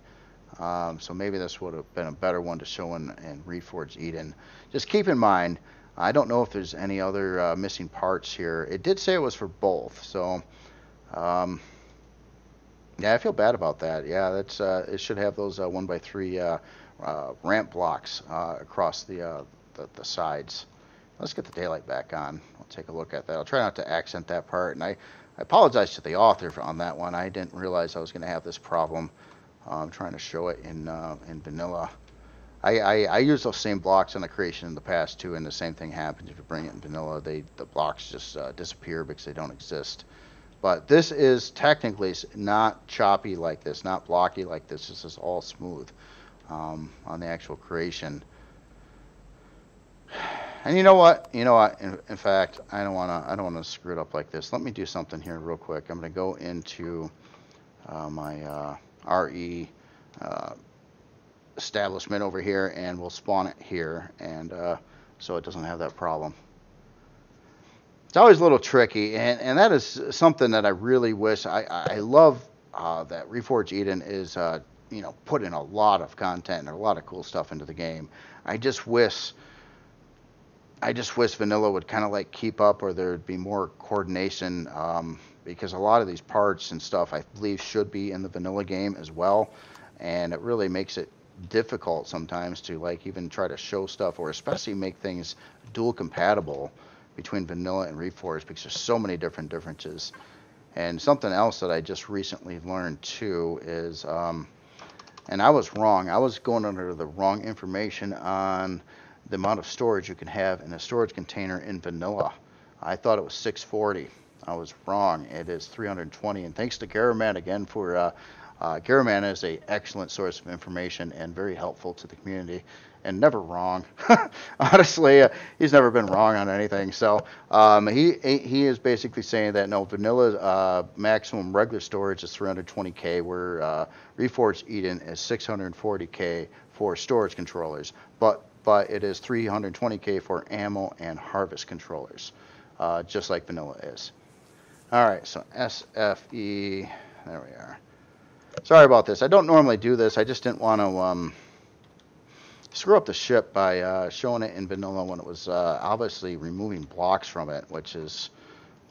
So maybe this would have been a better one to show in Reforged Eden. Just keep in mind, I don't know if there's any other missing parts here. It did say it was for both, so yeah, I feel bad about that. Yeah, that's it should have those 1x3 ramp blocks across the sides. Let's get the daylight back on. I'll take a look at that. I'll try not to accent that part, and I apologize to the author on that one. I didn't realize I was going to have this problem. I'm trying to show it in vanilla. I use those same blocks on the creation in the past too, and the same thing happens if you bring it in vanilla. The blocks just disappear because they don't exist. But this is technically not choppy like this, not blocky like this. This is all smooth on the actual creation. And you know what? You know what? In fact, I don't wanna screw it up like this. Let me do something here real quick. I'm gonna go into my RE establishment over here, and we'll spawn it here, and so it doesn't have that problem. It's always a little tricky, and that is something that I really wish. I love that Reforged Eden is putting a lot of content and a lot of cool stuff into the game. I just wish vanilla would kind of like keep up, or there'd be more coordination, because a lot of these parts and stuff I believe should be in the vanilla game as well, and it really makes it difficult sometimes to like even try to show stuff, or especially make things dual compatible between vanilla and Reforged, because there's so many different differences. And something else that I just recently learned too is, and I was wrong. I was going under the wrong information on the amount of storage you can have in a storage container in vanilla. I thought it was 640. I was wrong. It is 320. And thanks to Garaman again for Garaman is an excellent source of information and very helpful to the community, and never wrong. Honestly, he's never been wrong on anything. So he is basically saying that no, vanilla maximum regular storage is 320K, where Reforged Eden is 640K for storage controllers, but it is 320K for ammo and harvest controllers, just like vanilla is. All right, so SFE, there we are. Sorry about this. I don't normally do this. I just didn't want to screw up the ship by showing it in vanilla when it was obviously removing blocks from it, which is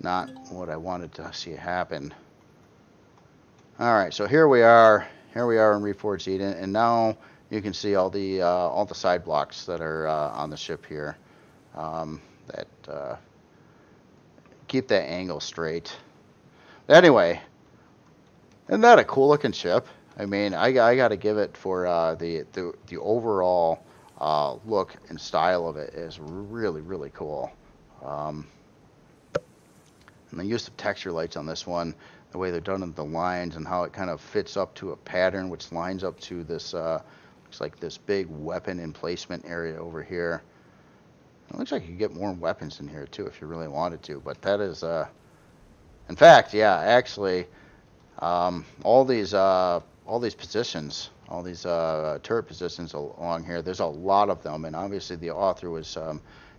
not what I wanted to see happen. All right, so here we are. Here we are in Reforged Eden, and now you can see all the side blocks that are on the ship here that keep that angle straight. But anyway. Isn't that a cool looking ship? I mean, I got to give it for the overall look and style of it is really, really cool. And the use of texture lights on this one, the way they're done in the lines and how it kind of fits up to a pattern which lines up to this, looks like this big weapon emplacement area over here. It looks like you could get more weapons in here too if you really wanted to, but that is, in fact, yeah, actually, all these positions, all these turret positions along here, there's a lot of them, and obviously the author was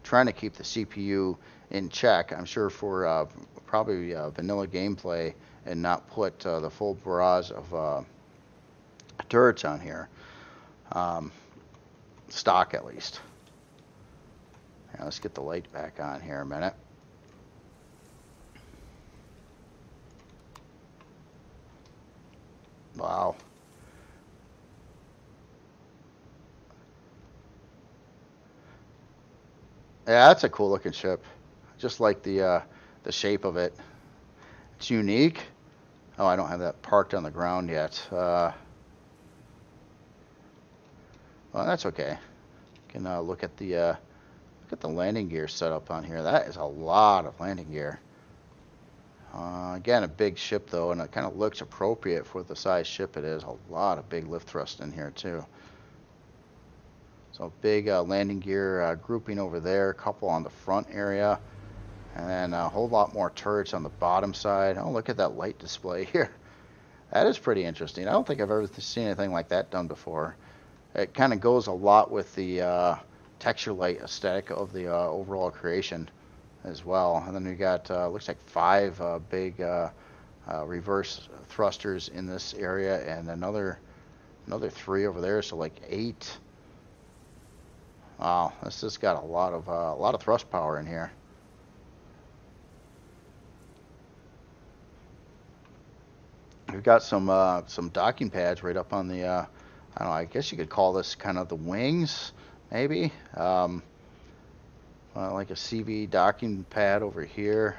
trying to keep the CPU in check, I'm sure, for probably vanilla gameplay, and not put the full barrage of turrets on here, stock at least. Now let's get the light back on here a minute. Wow. Yeah, that's a cool looking ship. Just like the shape of it. It's unique. Oh, I don't have that parked on the ground yet. Well, that's okay. You can look at the landing gear setup on here. That is a lot of landing gear. Again, a big ship though, and it kind of looks appropriate for the size ship it is. A lot of big lift thrust in here too. So big landing gear grouping over there, a couple on the front area, and then a whole lot more turrets on the bottom side. Oh, look at that light display here. That is pretty interesting. I don't think I've ever seen anything like that done before. It kind of goes a lot with the texture light aesthetic of the overall creation as well. And then we got looks like 5 big reverse thrusters in this area, and another 3 over there, so like 8. Wow, this has got a lot of thrust power in here. We've got some docking pads right up on the I don't know, I guess you could call this kind of the wings, maybe. Like a CV docking pad over here.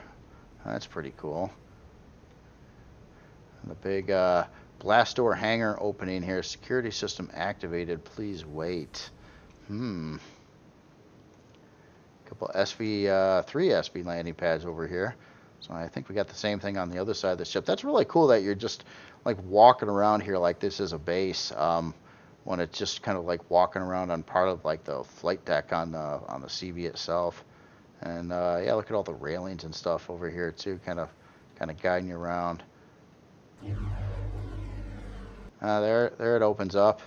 That's pretty cool. And the big blast door hangar opening here. Security system activated. Please wait. Couple SV 3 SV landing pads over here. So I think we got the same thing on the other side of the ship. That's really cool that you're just like walking around here like this is a base. when it's just kind of like walking around on part of like the flight deck on the CV itself. And yeah, look at all the railings and stuff over here too, kind of guiding you around. There it opens up.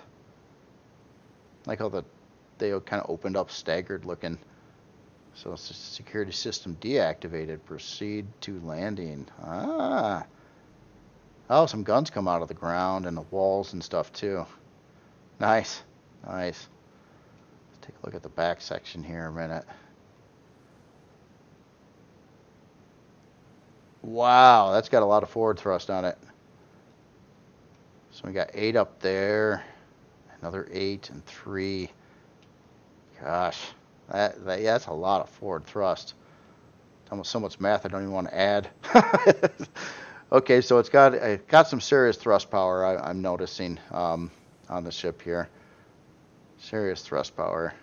Like how they kind of opened up staggered looking. So it's security system deactivated. Proceed to landing. Ah. Oh, some guns come out of the ground and the walls and stuff too. Nice. Nice. Let's take a look at the back section here a minute. Wow, that's got a lot of forward thrust on it. So we got 8 up there, another 8 and 3. Gosh, yeah, that's a lot of forward thrust. It's almost so much math I don't even want to add. Okay, so it got some serious thrust power. I'm noticing on the ship here. Serious thrust power.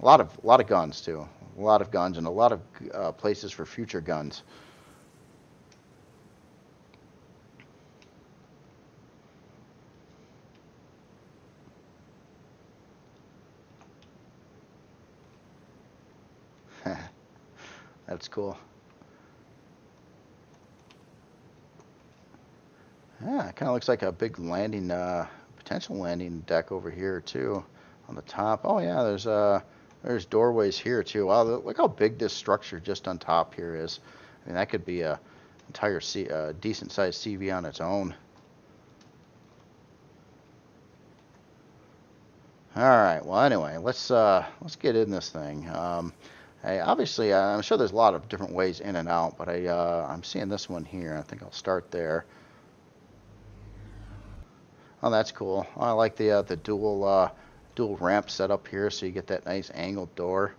A lot of guns too. A lot of guns and a lot of places for future guns. That's cool. Yeah, it kind of looks like a big landing, potential landing deck over here too, on the top. Oh yeah, there's doorways here too. Wow, look how big this structure just on top here is. I mean, that could be a entire decent sized CV on its own. All right. Well, anyway, let's get in this thing. Obviously, I'm sure there's a lot of different ways in and out, but I'm seeing this one here. I think I'll start there. Oh, that's cool. I like the dual ramp set up here, so you get that nice angled door.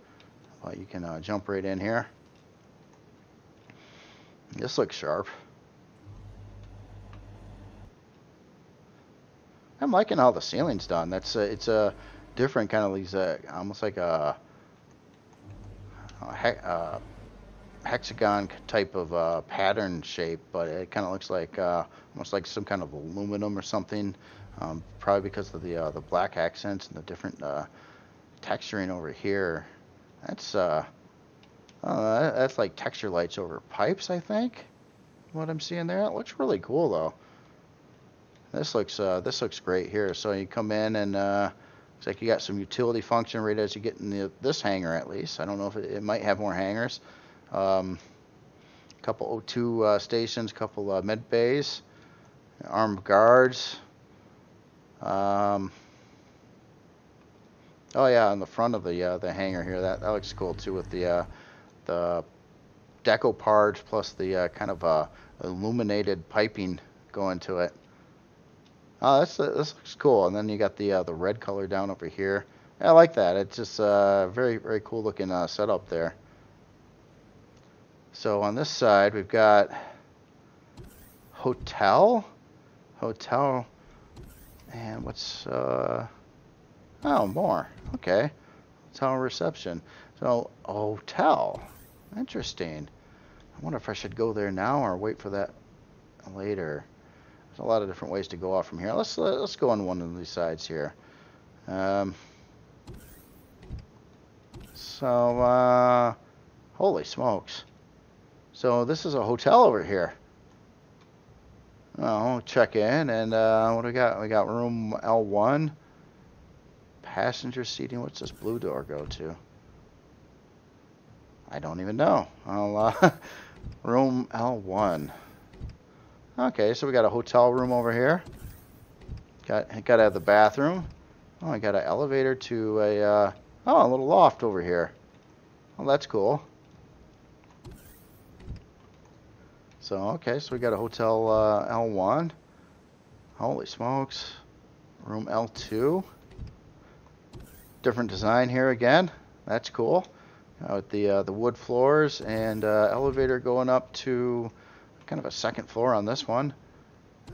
You can jump right in here. This looks sharp. I'm liking how the ceiling's done. It's a different kind of these almost like a hexagon type of pattern shape, but it kind of looks like almost like some kind of aluminum or something. Probably because of the black accents and the different texturing over here. That's like texture lights over pipes, I think. What I'm seeing there, it looks really cool though. This looks great here. So you come in and looks like you got some utility function right as you get in this hangar at least. I don't know if it might have more hangars. Couple O2 stations, couple med bays, armed guards. Oh yeah, on the front of the hangar here, that looks cool too with the deco parts plus the kind of illuminated piping going to it. Oh, this looks cool. And then you got the red color down over here. Yeah, I like that. It's just very very cool looking setup there. So on this side we've got hotel, and what's oh, more. Okay, hotel reception. So hotel, interesting. I wonder if I should go there now or wait for that later. There's a lot of different ways to go off from here. Let's go on one of these sides here. Holy smokes. So this is a hotel over here. Oh, check in, and what do we got? We got room L1. Passenger seating. What's this blue door go to? I don't even know. Room L1. Okay, so we got a hotel room over here. Got to have the bathroom. Oh, I got an elevator to a little loft over here. Well, that's cool. So okay, so we got a hotel L1. Holy smokes. Room L2. Different design here again. That's cool. With the wood floors and elevator going up to kind of a second floor on this one,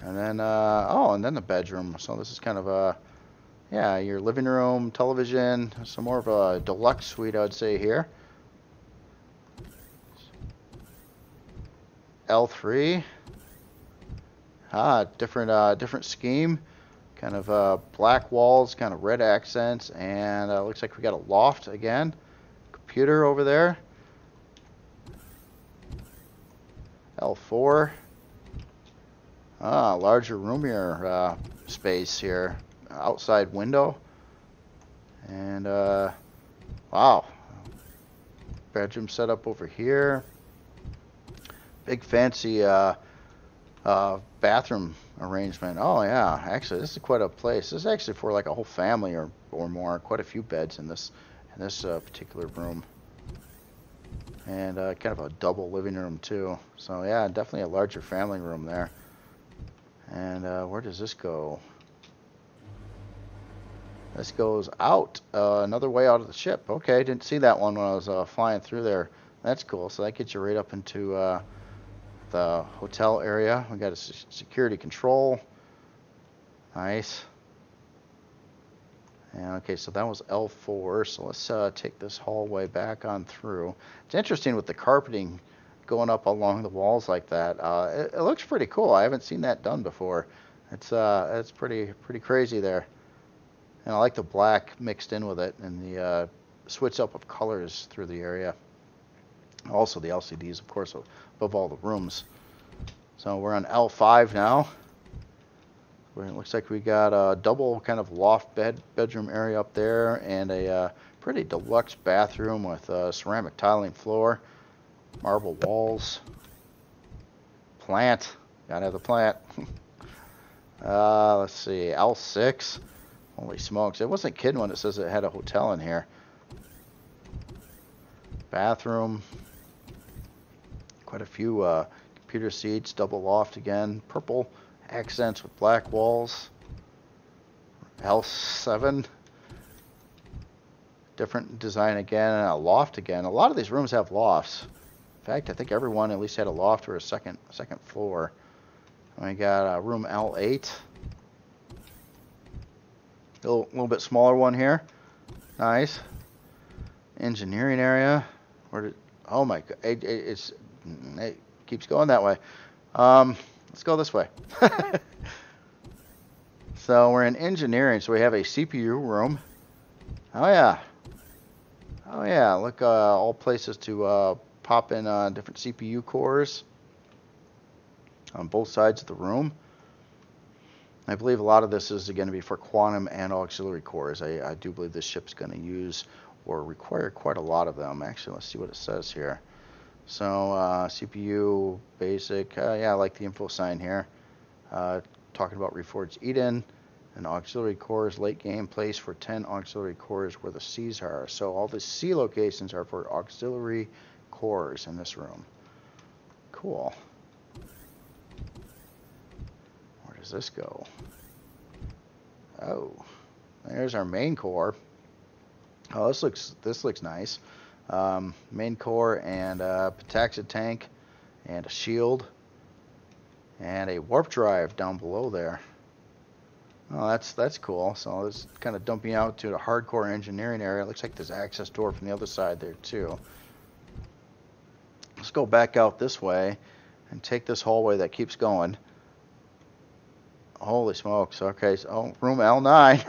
and then and then the bedroom. So this is kind of a your living room, television, some more of a deluxe suite, I'd say here. L3. Different scheme. Kind of black walls, kind of red accents, and looks like we got a loft again. Computer over there. L4. Larger, roomier space here. Outside window. And, wow. Bedroom set up over here. Big fancy bathroom arrangement. Oh yeah, actually this is quite a place. This is actually for like a whole family or more. Quite a few beds in this particular room. And kind of a double living room too. So yeah, definitely a larger family room there. And where does this go? This goes out, another way out of the ship. Okay, didn't see that one when I was flying through there. That's cool. So that gets you right up into the hotel area. We got a security control. Nice. And okay, so that was L4. So let's take this hallway back on through. It's interesting with the carpeting going up along the walls like that. It looks pretty cool. I haven't seen that done before. It's pretty crazy there. And I like the black mixed in with it and the switch up of colors through the area. Also the LCDs, of course, above all the rooms. So we're on L5 now. Where it looks like we got a double kind of loft bedroom area up there and a pretty deluxe bathroom with ceramic tiling floor, marble walls, plant. Gotta have the plant. Let's see, L6. Holy smokes! It wasn't kidding when it says it had a hotel in here. Bathroom. Quite a few computer seats, double loft again, purple accents with black walls. L7. Different design again, and a loft again. A lot of these rooms have lofts. In fact, I think everyone at least had a loft or a second floor. And we got room L8. A little bit smaller one here. Nice. Engineering area. Oh my god, it keeps going that way. Let's go this way. So we're in engineering, so we have a CPU room. Oh yeah. Oh yeah, look, all places to pop in different CPU cores on both sides of the room. I believe a lot of this is going to be for quantum and auxiliary cores. I do believe this ship's going to use or require quite a lot of them. Actually, let's see what it says here. So CPU basic, yeah, I like the info sign here. Talking about Reforged Eden and auxiliary cores, late game place for 10 auxiliary cores where the C's are. So all the C locations are for auxiliary cores in this room. Cool. Where does this go? Oh, there's our main core. Oh, this looks nice. Main core and pentaxid tank and a shield and a warp drive down below there. Oh, that's cool. So it's kind of dumping out to the hardcore engineering area. It looks like there's access door from the other side there too. Let's go back out this way and take this hallway that keeps going. Holy smokes. Okay, so room L9.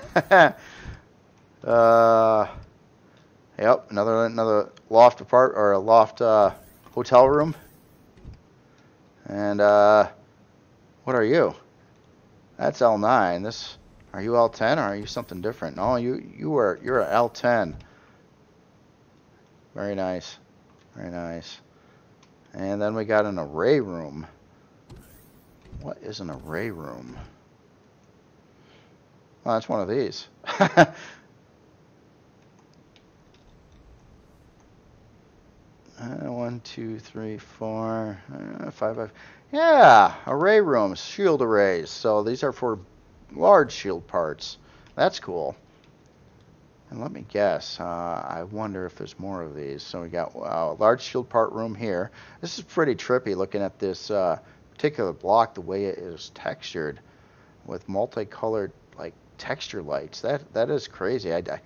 Yep, another loft apart or a loft hotel room. And what are you? That's L9. Are you L10 or are you something different? No, you're a L10. Very nice. Very nice. And then we got an array room. What is an array room? Oh, that's one of these. 1, 2, 3, 4, 5, 5. Yeah, array rooms, shield arrays. So these are for large shield parts. That's cool. And let me guess. I wonder if there's more of these. So we got a large shield part room here. This is pretty trippy looking at this particular block, the way it is textured with multicolored like texture lights. That is crazy. I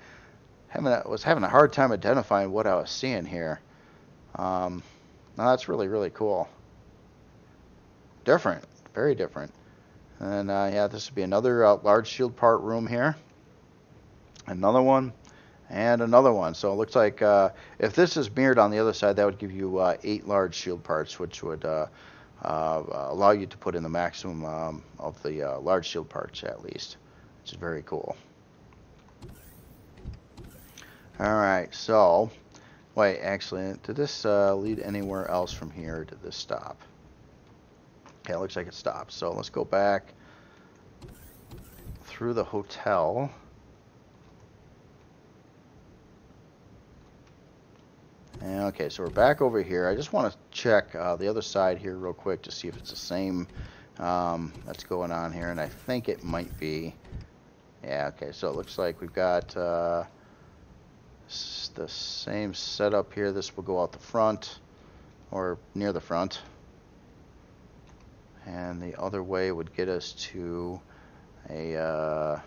was having a hard time identifying what I was seeing here. No, that's really cool. Different, very different. And yeah, this would be another large shield part room here. Another one. And another one. So it looks like if this is mirrored on the other side, that would give you 8 large shield parts, which would allow you to put in the maximum of the large shield parts at least, which is very cool. Alright, so, wait, actually, did this lead anywhere else from here, or did this stop? Okay, it looks like it stopped. So let's go back through the hotel. Okay, so we're back over here. I just want to check the other side here real quick to see if it's the same that's going on here, and I think it might be. Yeah, okay, so it looks like we've got the same setup here. This will go out the front, or near the front. And the other way would get us to an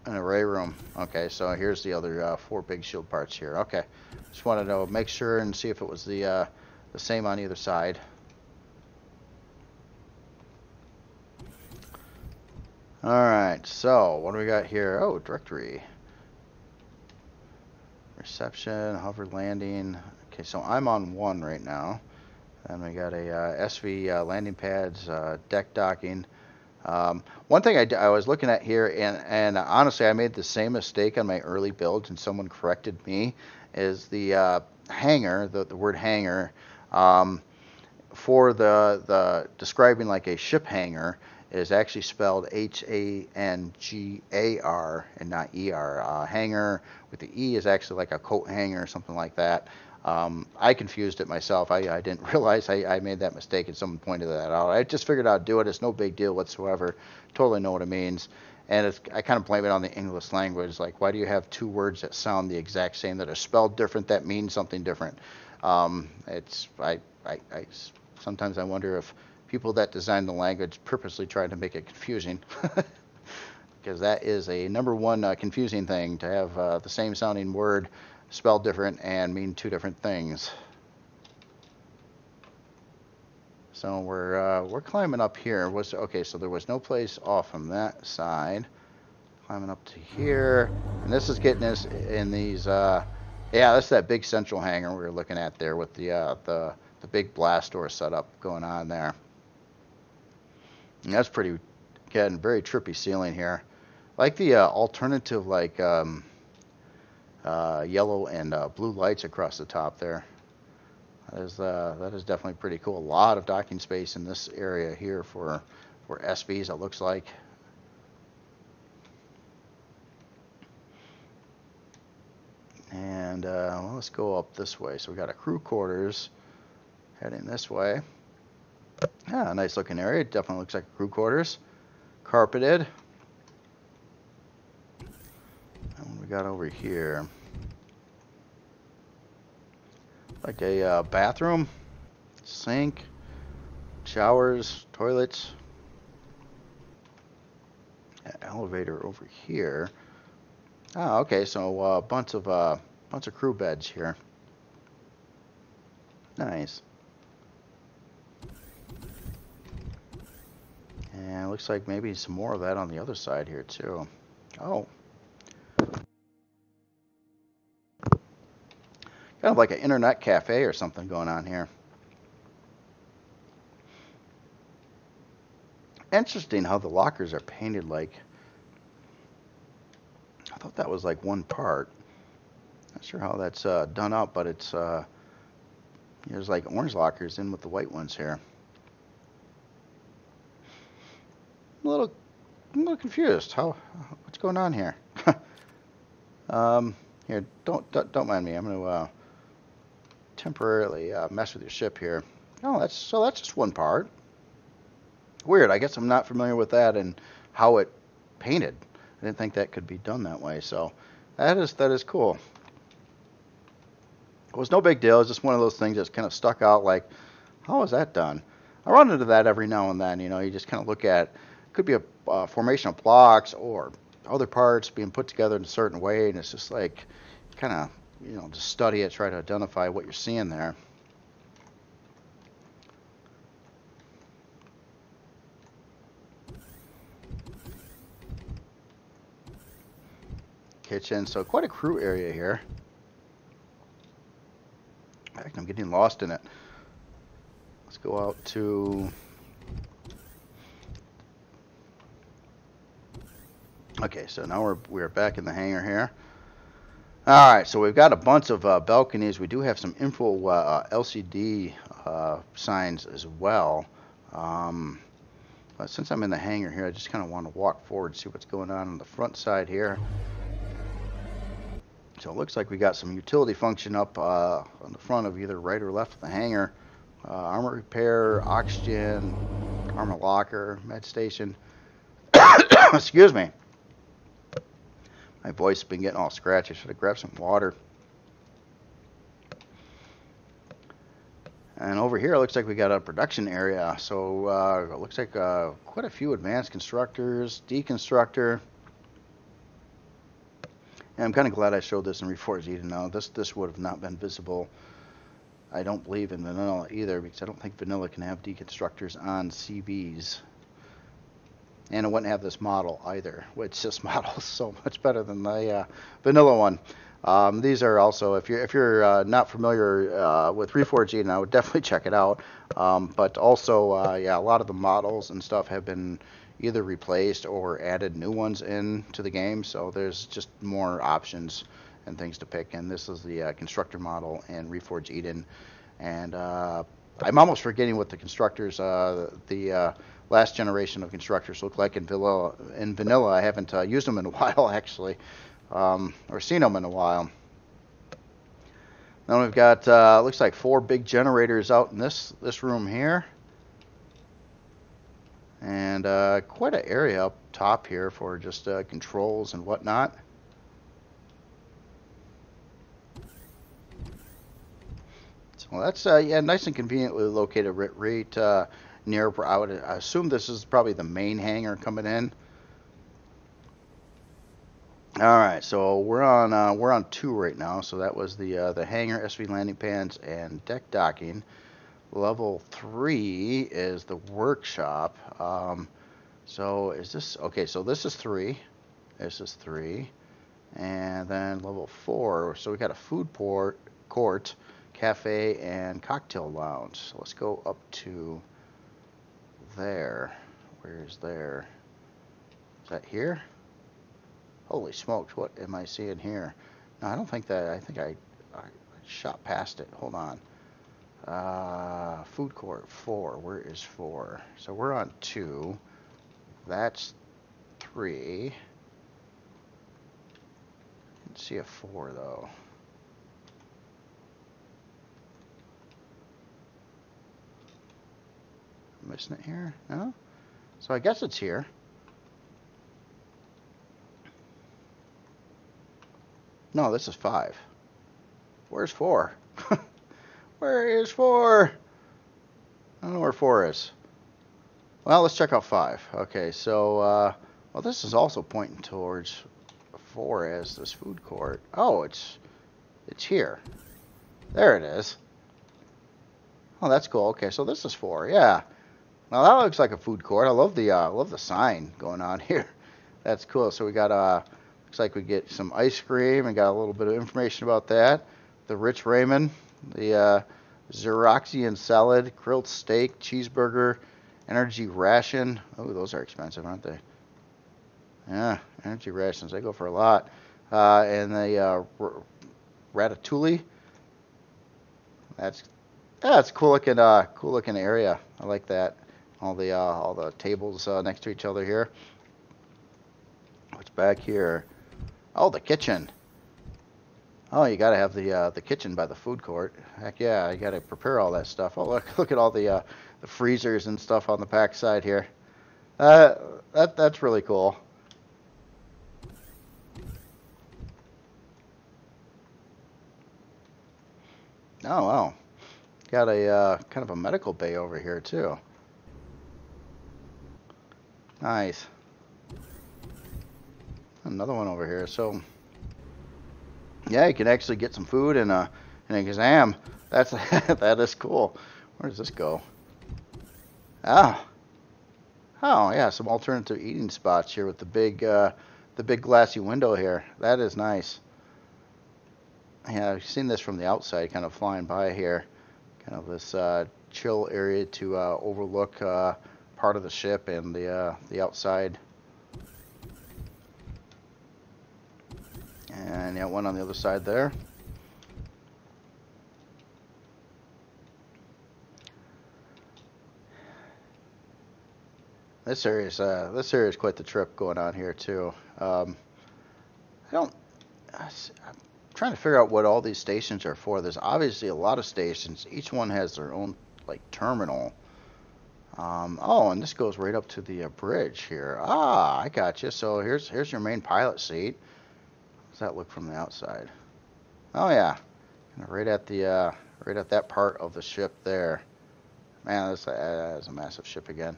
array room. Okay, so here's the other 4 big shield parts here. Okay, just wanted to make sure and see if it was the same on either side. Alright, so what do we got here? Oh, directory. Reception, hover landing. Okay, so I'm on 1 right now. And we got a SV landing pads, deck docking. One thing I was looking at here, and honestly, I made the same mistake on my early builds, and someone corrected me, is the hangar, the word hangar, for the describing like a ship hangar is actually spelled Hangar and not ER. Hangar with the E is actually like a coat hanger or something like that. I confused it myself. I didn't realize I made that mistake, and someone pointed that out. I just figured I'd do it. It's no big deal whatsoever. Totally know what it means. And I kind of blame it on the English language. Like, why do you have 2 words that sound the exact same that are spelled different that mean something different? Sometimes I wonder if people that design the language purposely try to make it confusing. Because that is a #1 confusing thing, to have the same sounding word spelled different and mean 2 different things. So we're climbing up here. Okay, so there was no place off from that side. Climbing up to here, and this is getting us in these. Yeah, that's that big central hangar we were looking at there with the big blast door setup going on there. And that's pretty, again, very trippy ceiling here. Like the alternative, like yellow and blue lights across the top there. That is definitely pretty cool. A lot of docking space in this area here for SBs, it looks like. And well, let's go up this way. So we got a crew quarters heading this way. Yeah, a nice looking area. It definitely looks like crew quarters. Carpeted. And what we got over here? Like a bathroom, sink, showers, toilets. Elevator over here. Oh, okay. So a bunch of crew beds here. Nice. And it looks like maybe some more of that on the other side here too. Oh. Kind of like an internet cafe or something going on here. Interesting how the lockers are painted like. I thought that was like one part. Not sure how that's done up, but it's there's like orange lockers in with the white ones here. I'm a little confused. What's going on here? Here, don't mind me. I'm going to temporarily mess with your ship here. Oh, that's just one part. Weird. I guess I'm not familiar with that and how it painted. I didn't think that could be done that way. So that is cool. It was no big deal. It's just one of those things that's kind of stuck out. Like, how is that done? I run into that every now and then. You know, you just kind of look at. It could be a formation of blocks or other parts being put together in a certain way, and it's just like kind of, you know, just study it, try to identify what you're seeing there. kitchen. So quite a crew area here. In fact, I'm getting lost in it. Let's go out to... Okay, so now we're back in the hangar here. Alright, so we've got a bunch of balconies. We do have some info LCD signs as well. But since I'm in the hangar here, I just kind of want to walk forward and see what's going on the front side here. So it looks like we got some utility function up on the front of either right or left of the hangar. Armor repair, oxygen, armor locker, med station. Excuse me. My voice has been getting all scratchy. I should have grabbed some water. And over here, it looks like we got a production area. So it looks like quite a few advanced constructors, deconstructor. And I'm kind of glad I showed this in Reforged Eden now. This would have not been visible. I don't believe in vanilla either, because I don't think vanilla can have deconstructors on CBs. And it wouldn't have this model either, which this model is so much better than the vanilla one. These are also, if you're not familiar with Reforged Eden, I would definitely check it out. But also, yeah, a lot of the models and stuff have been either replaced or added new ones into the game, so there's just more options and things to pick. And this is the constructor model in Reforged Eden. And I'm almost forgetting what the constructors, the last generation of constructors look like in vanilla. I haven't used them in a while, actually, or seen them in a while. Then we've got looks like 4 big generators out in this room here, and quite an area up top here for just controls and whatnot. So that's yeah, nice and conveniently located right near. I would assume this is probably the main hangar coming in. All right, so we're on 2 right now. So that was the hangar, SV landing pads, and deck docking. Level 3 is the workshop. So is this okay? So this is 3. This is 3, and then level 4. So we got a food court, cafe, and cocktail lounge. So let's go up to there. Where is there? Is that here? Holy smokes, what am I seeing here? No, I don't think that. I think I shot past it. Hold on. Food court 4. Where is 4? So we're on 2. That's 3. Let's see a 4 though. Missing it here? No? So I guess it's here. No, this is 5. Where's 4? Where is 4? I don't know where 4 is. Well, let's check out 5. Okay, so, well, this is also pointing towards 4 as this food court. Oh, it's here. There it is. Oh, that's cool. Okay, so this is 4. Yeah. Now that looks like a food court. I love the sign going on here. That's cool. So we got looks like we get some ice cream and got a little bit of information about that. The rich ramen, the Xeroxian salad, grilled steak, cheeseburger, energy ration. Oh, those are expensive, aren't they? Yeah, energy rations. They go for a lot. And the ratatouille. That's cool looking area. I like that. All the tables next to each other here. What's back here? Oh, the kitchen. Oh, you gotta have the kitchen by the food court. Heck yeah, you gotta prepare all that stuff. Oh, look at all the freezers and stuff on the back side here. That's really cool. Oh wow, got a kind of a medical bay over here too. Nice. Another one over here. So yeah, you can actually get some food and an exam. That's that is cool. Where does this go? Oh yeah, some alternative eating spots here with the the big glassy window here. That is nice. Yeah, I've seen this from the outside, kind of flying by here. Kind of this chill area to overlook part of the ship and the outside. And yeah, one on the other side there. This area is quite the trip going on here too. I don't. I'm trying to figure out what all these stations are for. There's obviously a lot of stations. Each one has their own like terminal. Oh, and this goes right up to the bridge here. Ah, I got you. So here's your main pilot seat. How does that look from the outside? Oh yeah, right at the right at that part of the ship there. Man, that's a massive ship again.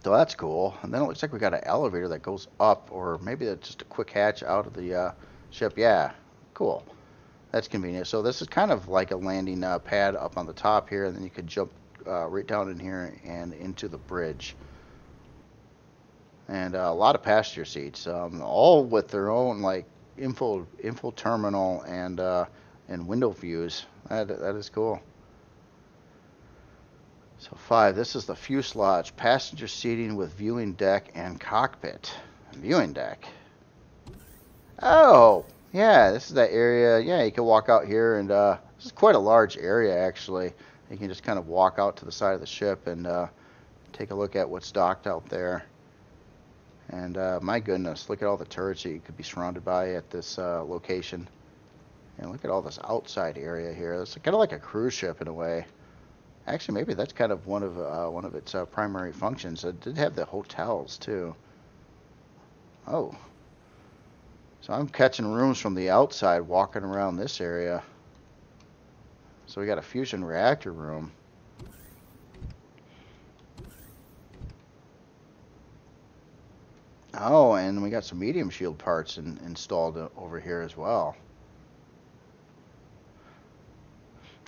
So that's cool. And then it looks like we got an elevator that goes up, or maybe that's just a quick hatch out of the ship. Yeah, cool. That's convenient. So this is kind of like a landing pad up on the top here, and then you could jump right down in here and into the bridge. And a lot of passenger seats, all with their own like info terminal and window views. That is cool. So 5, this is the fuselage, passenger seating with viewing deck and cockpit. Viewing deck. Oh, yeah, this is that area. Yeah, you can walk out here, and this is quite a large area, actually. You can just kind of walk out to the side of the ship and take a look at what's docked out there. And my goodness, look at all the turrets that you could be surrounded by at this location. And look at all this outside area here. It's kind of like a cruise ship in a way. Actually, maybe that's kind of one of its primary functions. It did have the hotels too. Oh, so I'm catching rooms from the outside, walking around this area. So we got a fusion reactor room. Oh, and we got some medium shield parts installed over here as well.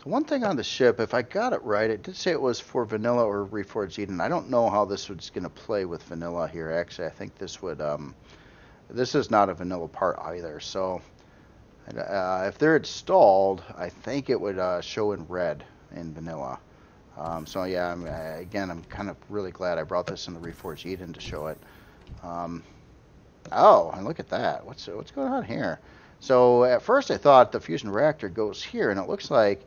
One thing on the ship, if I got it right, it did say it was for vanilla or Reforged Eden. I don't know how this was going to play with vanilla here. Actually, I think this would, this is not a vanilla part either. So if they're installed, I think it would show in red in vanilla. So yeah, again, I'm kind of really glad I brought this in the Reforged Eden to show it. Oh, and look at that. What's going on here? So at first I thought the fusion reactor goes here, and it looks like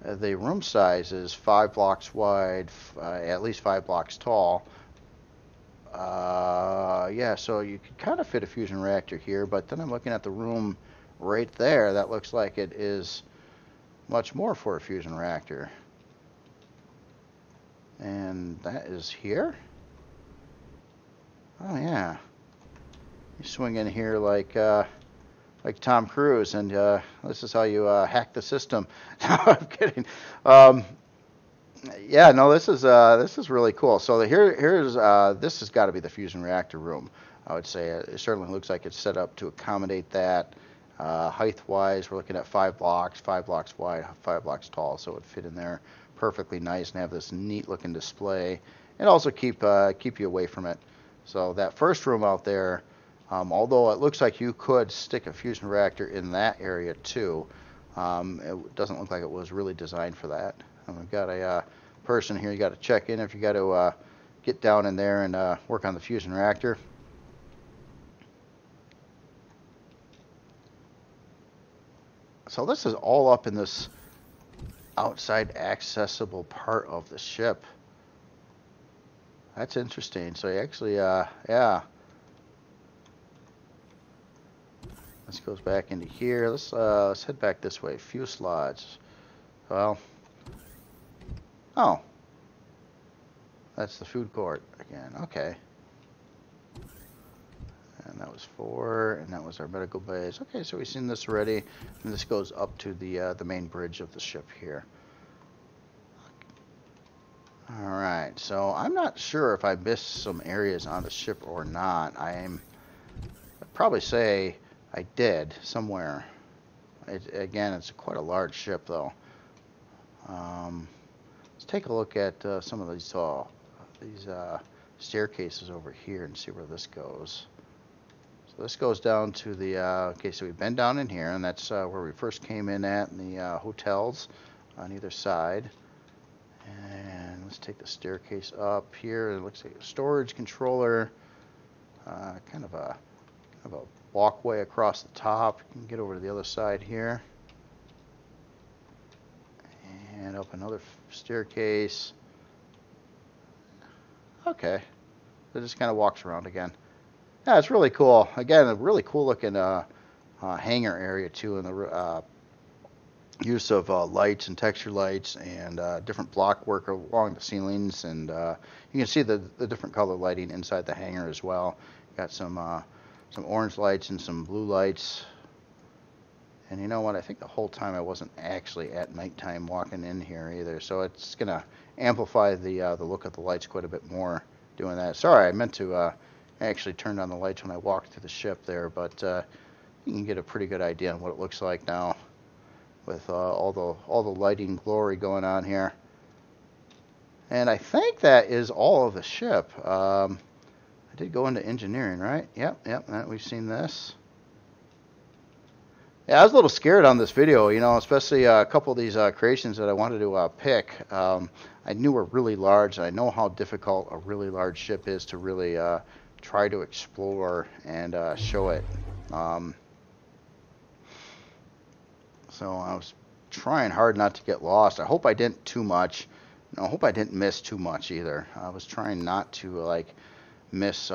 the room size is 5 blocks wide, at least 5 blocks tall. Yeah, so you could kind of fit a fusion reactor here, but then I'm looking at the room right there. That looks like it is much more for a fusion reactor. And that is here? Oh, yeah. You swing in here like Tom Cruise, and this is how you hack the system. No, I'm kidding. Yeah, no, this is really cool. So here's this has got to be the fusion reactor room. I would say it certainly looks like it's set up to accommodate that. Height-wise, we're looking at 5 blocks wide, 5 blocks tall, so it would fit in there perfectly nice and have this neat-looking display, and also keep you away from it. So that first room out there. Although it looks like you could stick a fusion reactor in that area too, it doesn't look like it was really designed for that. And we've got a person here you got to check in if you got to get down in there and work on the fusion reactor. So this is all up in this outside accessible part of the ship. That's interesting. So you actually, yeah. This goes back into here. Let's head back this way. Fuselage. Well, oh, that's the food court again. Okay. And that was 4, and that was our medical base. Okay, so we've seen this already, and this goes up to the main bridge of the ship here. All right. So I'm not sure if I missed some areas on the ship or not. I'd probably say I did somewhere. Again, it's quite a large ship, though. Let's take a look at some of these staircases over here and see where this goes. So this goes down to the, okay, so we've been down in here, and that's where we first came in at, in the hotels on either side. And let's take the staircase up here. It looks like a storage controller, kind of a walkway across the top. You can get over to the other side here. And up another staircase. Okay. It just kind of walks around again. Yeah, it's really cool. Again, a really cool looking hangar area too, and the use of lights and texture lights and different block work along the ceilings, and you can see the different color lighting inside the hangar as well. Got some orange lights and some blue lights. And you know what? I think the whole time I wasn't actually at nighttime walking in here either, so it's gonna amplify the look of the lights quite a bit more doing that. Sorry, I meant to actually turn on the lights when I walked through the ship there, but you can get a pretty good idea on what it looks like now with all the lighting glory going on here. And I think that is all of the ship. I did go into engineering, right? Yep, we've seen this. Yeah, I was a little scared on this video, you know, especially a couple of these creations that I wanted to pick. I knew were really large, and I know how difficult a really large ship is to really try to explore and show it. So I was trying hard not to get lost. I hope I didn't too much. I hope I didn't miss too much either. I was trying not to like miss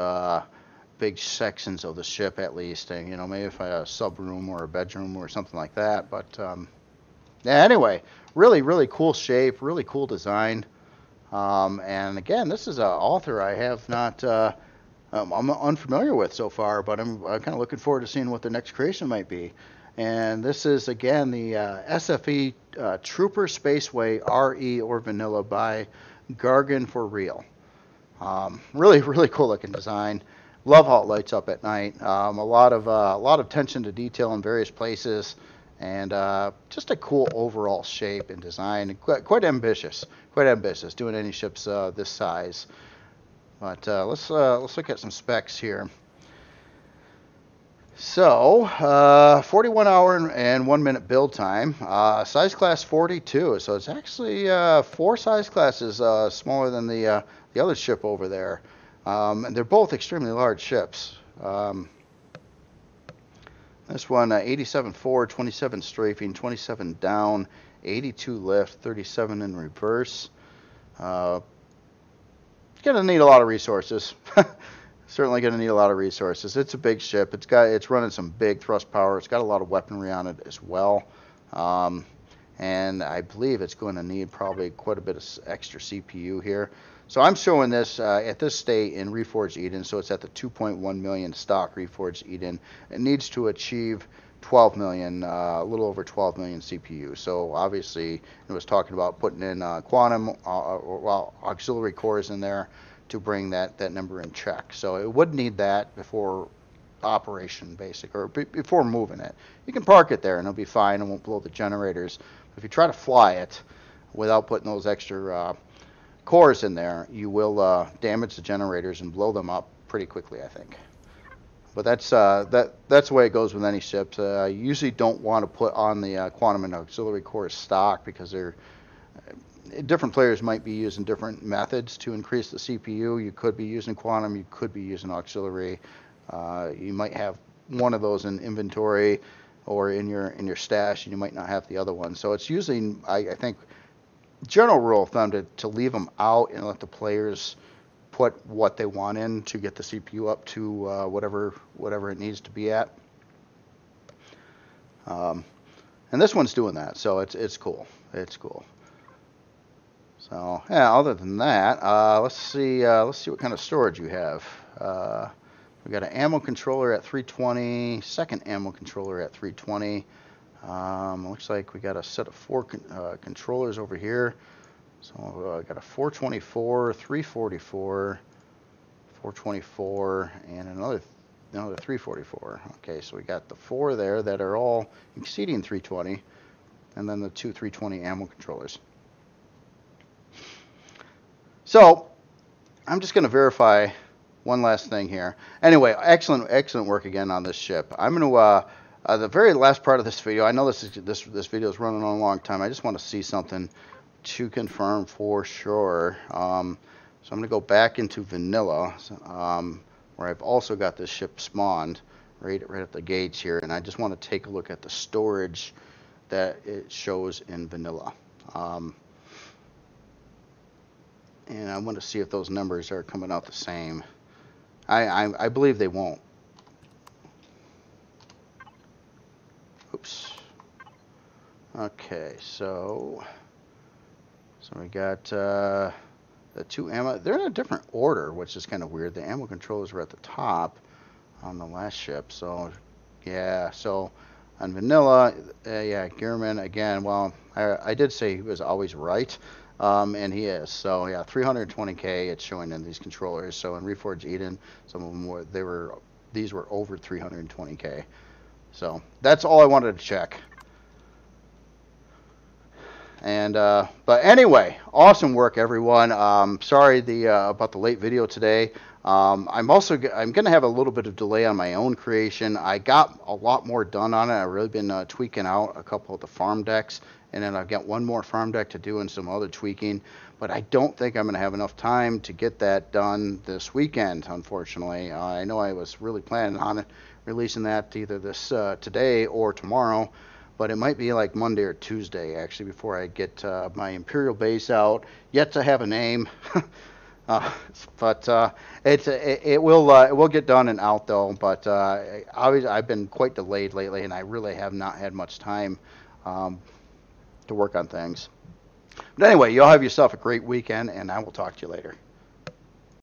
big sections of the ship at least. And, you know, maybe if I had a sub room or a bedroom or something like that. But yeah, anyway, really cool shape, really cool design. And again, this is an author I have not. I'm unfamiliar with so far, but I'm kind of looking forward to seeing what the next creation might be. And this is, again, the SFE Trooper Spaceway RE or Vanilla by Gargan for Real. Really cool looking design. Love how it lights up at night. A lot of attention to detail in various places, and just a cool overall shape and design. Quite ambitious. Doing any ships this size. But let's look at some specs here. So 41 hour and 1 minute build time. Size class 42. So it's actually 4 size classes smaller than the other ship over there. And they're both extremely large ships. This one 87 forward, 27 strafing, 27 down, 82 lift, 37 in reverse. Gonna need a lot of resources. Certainly gonna need a lot of resources. It's a big ship. It's running some big thrust power. It's got a lot of weaponry on it as well. And I believe it's going to need probably quite a bit of extra CPU here. So I'm showing this at this state in Reforged Eden, so it's at the 2.1 million stock Reforged Eden. It needs to achieve 12 million, a little over 12 million CPU. So obviously it was talking about putting in quantum, auxiliary cores in there to bring that number in check. So it would need that before operation, or before moving it. You can park it there and it'll be fine and won't blow the generators. If you try to fly it without putting those extra cores in there, you will damage the generators and blow them up pretty quickly, I think. But that's the way it goes with any ships. You usually don't want to put on the quantum and auxiliary cores stock because different players might be using different methods to increase the CPU. You could be using quantum, you could be using auxiliary. You might have one of those in inventory or in your stash, and you might not have the other one. So it's usually, I think, general rule of thumb to leave them out and let the players put what they want in to get the CPU up to whatever it needs to be at. And this one's doing that, so it's cool. It's cool. So yeah, other than that, let's see what kind of storage you have. We got an ammo controller at 320, second ammo controller at 320. Looks like we got a set of 4 controllers over here. So I got a 424, 344, 424, and another 344. Okay, so we got the 4 there that are all exceeding 320, and then the 2 320 ammo controllers. So I'm just going to verify one last thing here. Anyway, excellent work again on this ship. I'm going to the very last part of this video. I know this video is running on a long time. I just want to see something to confirm for sure. So I'm going to go back into vanilla, where I've also got this ship spawned right at the gates here, and I just want to take a look at the storage that it shows in vanilla. And I want to see if those numbers are coming out the same. I believe they won't. Oops. Okay, so we got the two ammo. They're in a different order, which is kind of weird. The ammo controllers were at the top on the last ship. So yeah, so on vanilla, yeah, Gearman again. Well, I did say he was always right. And he is. So yeah, 320K it's showing in these controllers. So in Reforged Eden, some of them these were over 320K. So that's all I wanted to check. And but anyway, awesome work, everyone. Sorry about the late video today. I'm gonna have a little bit of delay on my own creation. I got a lot more done on it. I've really been tweaking out a couple of the farm decks, and then I've got one more farm deck to do and some other tweaking. But I don't think I'm going to have enough time to get that done this weekend, unfortunately. I know I was really planning on it, releasing that either this today or tomorrow, but it might be like Monday or Tuesday, actually, before I get my Imperial base out. Yet to have a name. But it will get done and out, though. But I've been quite delayed lately, and I really have not had much time to work on things. But anyway, you'll have yourself a great weekend, and I will talk to you later.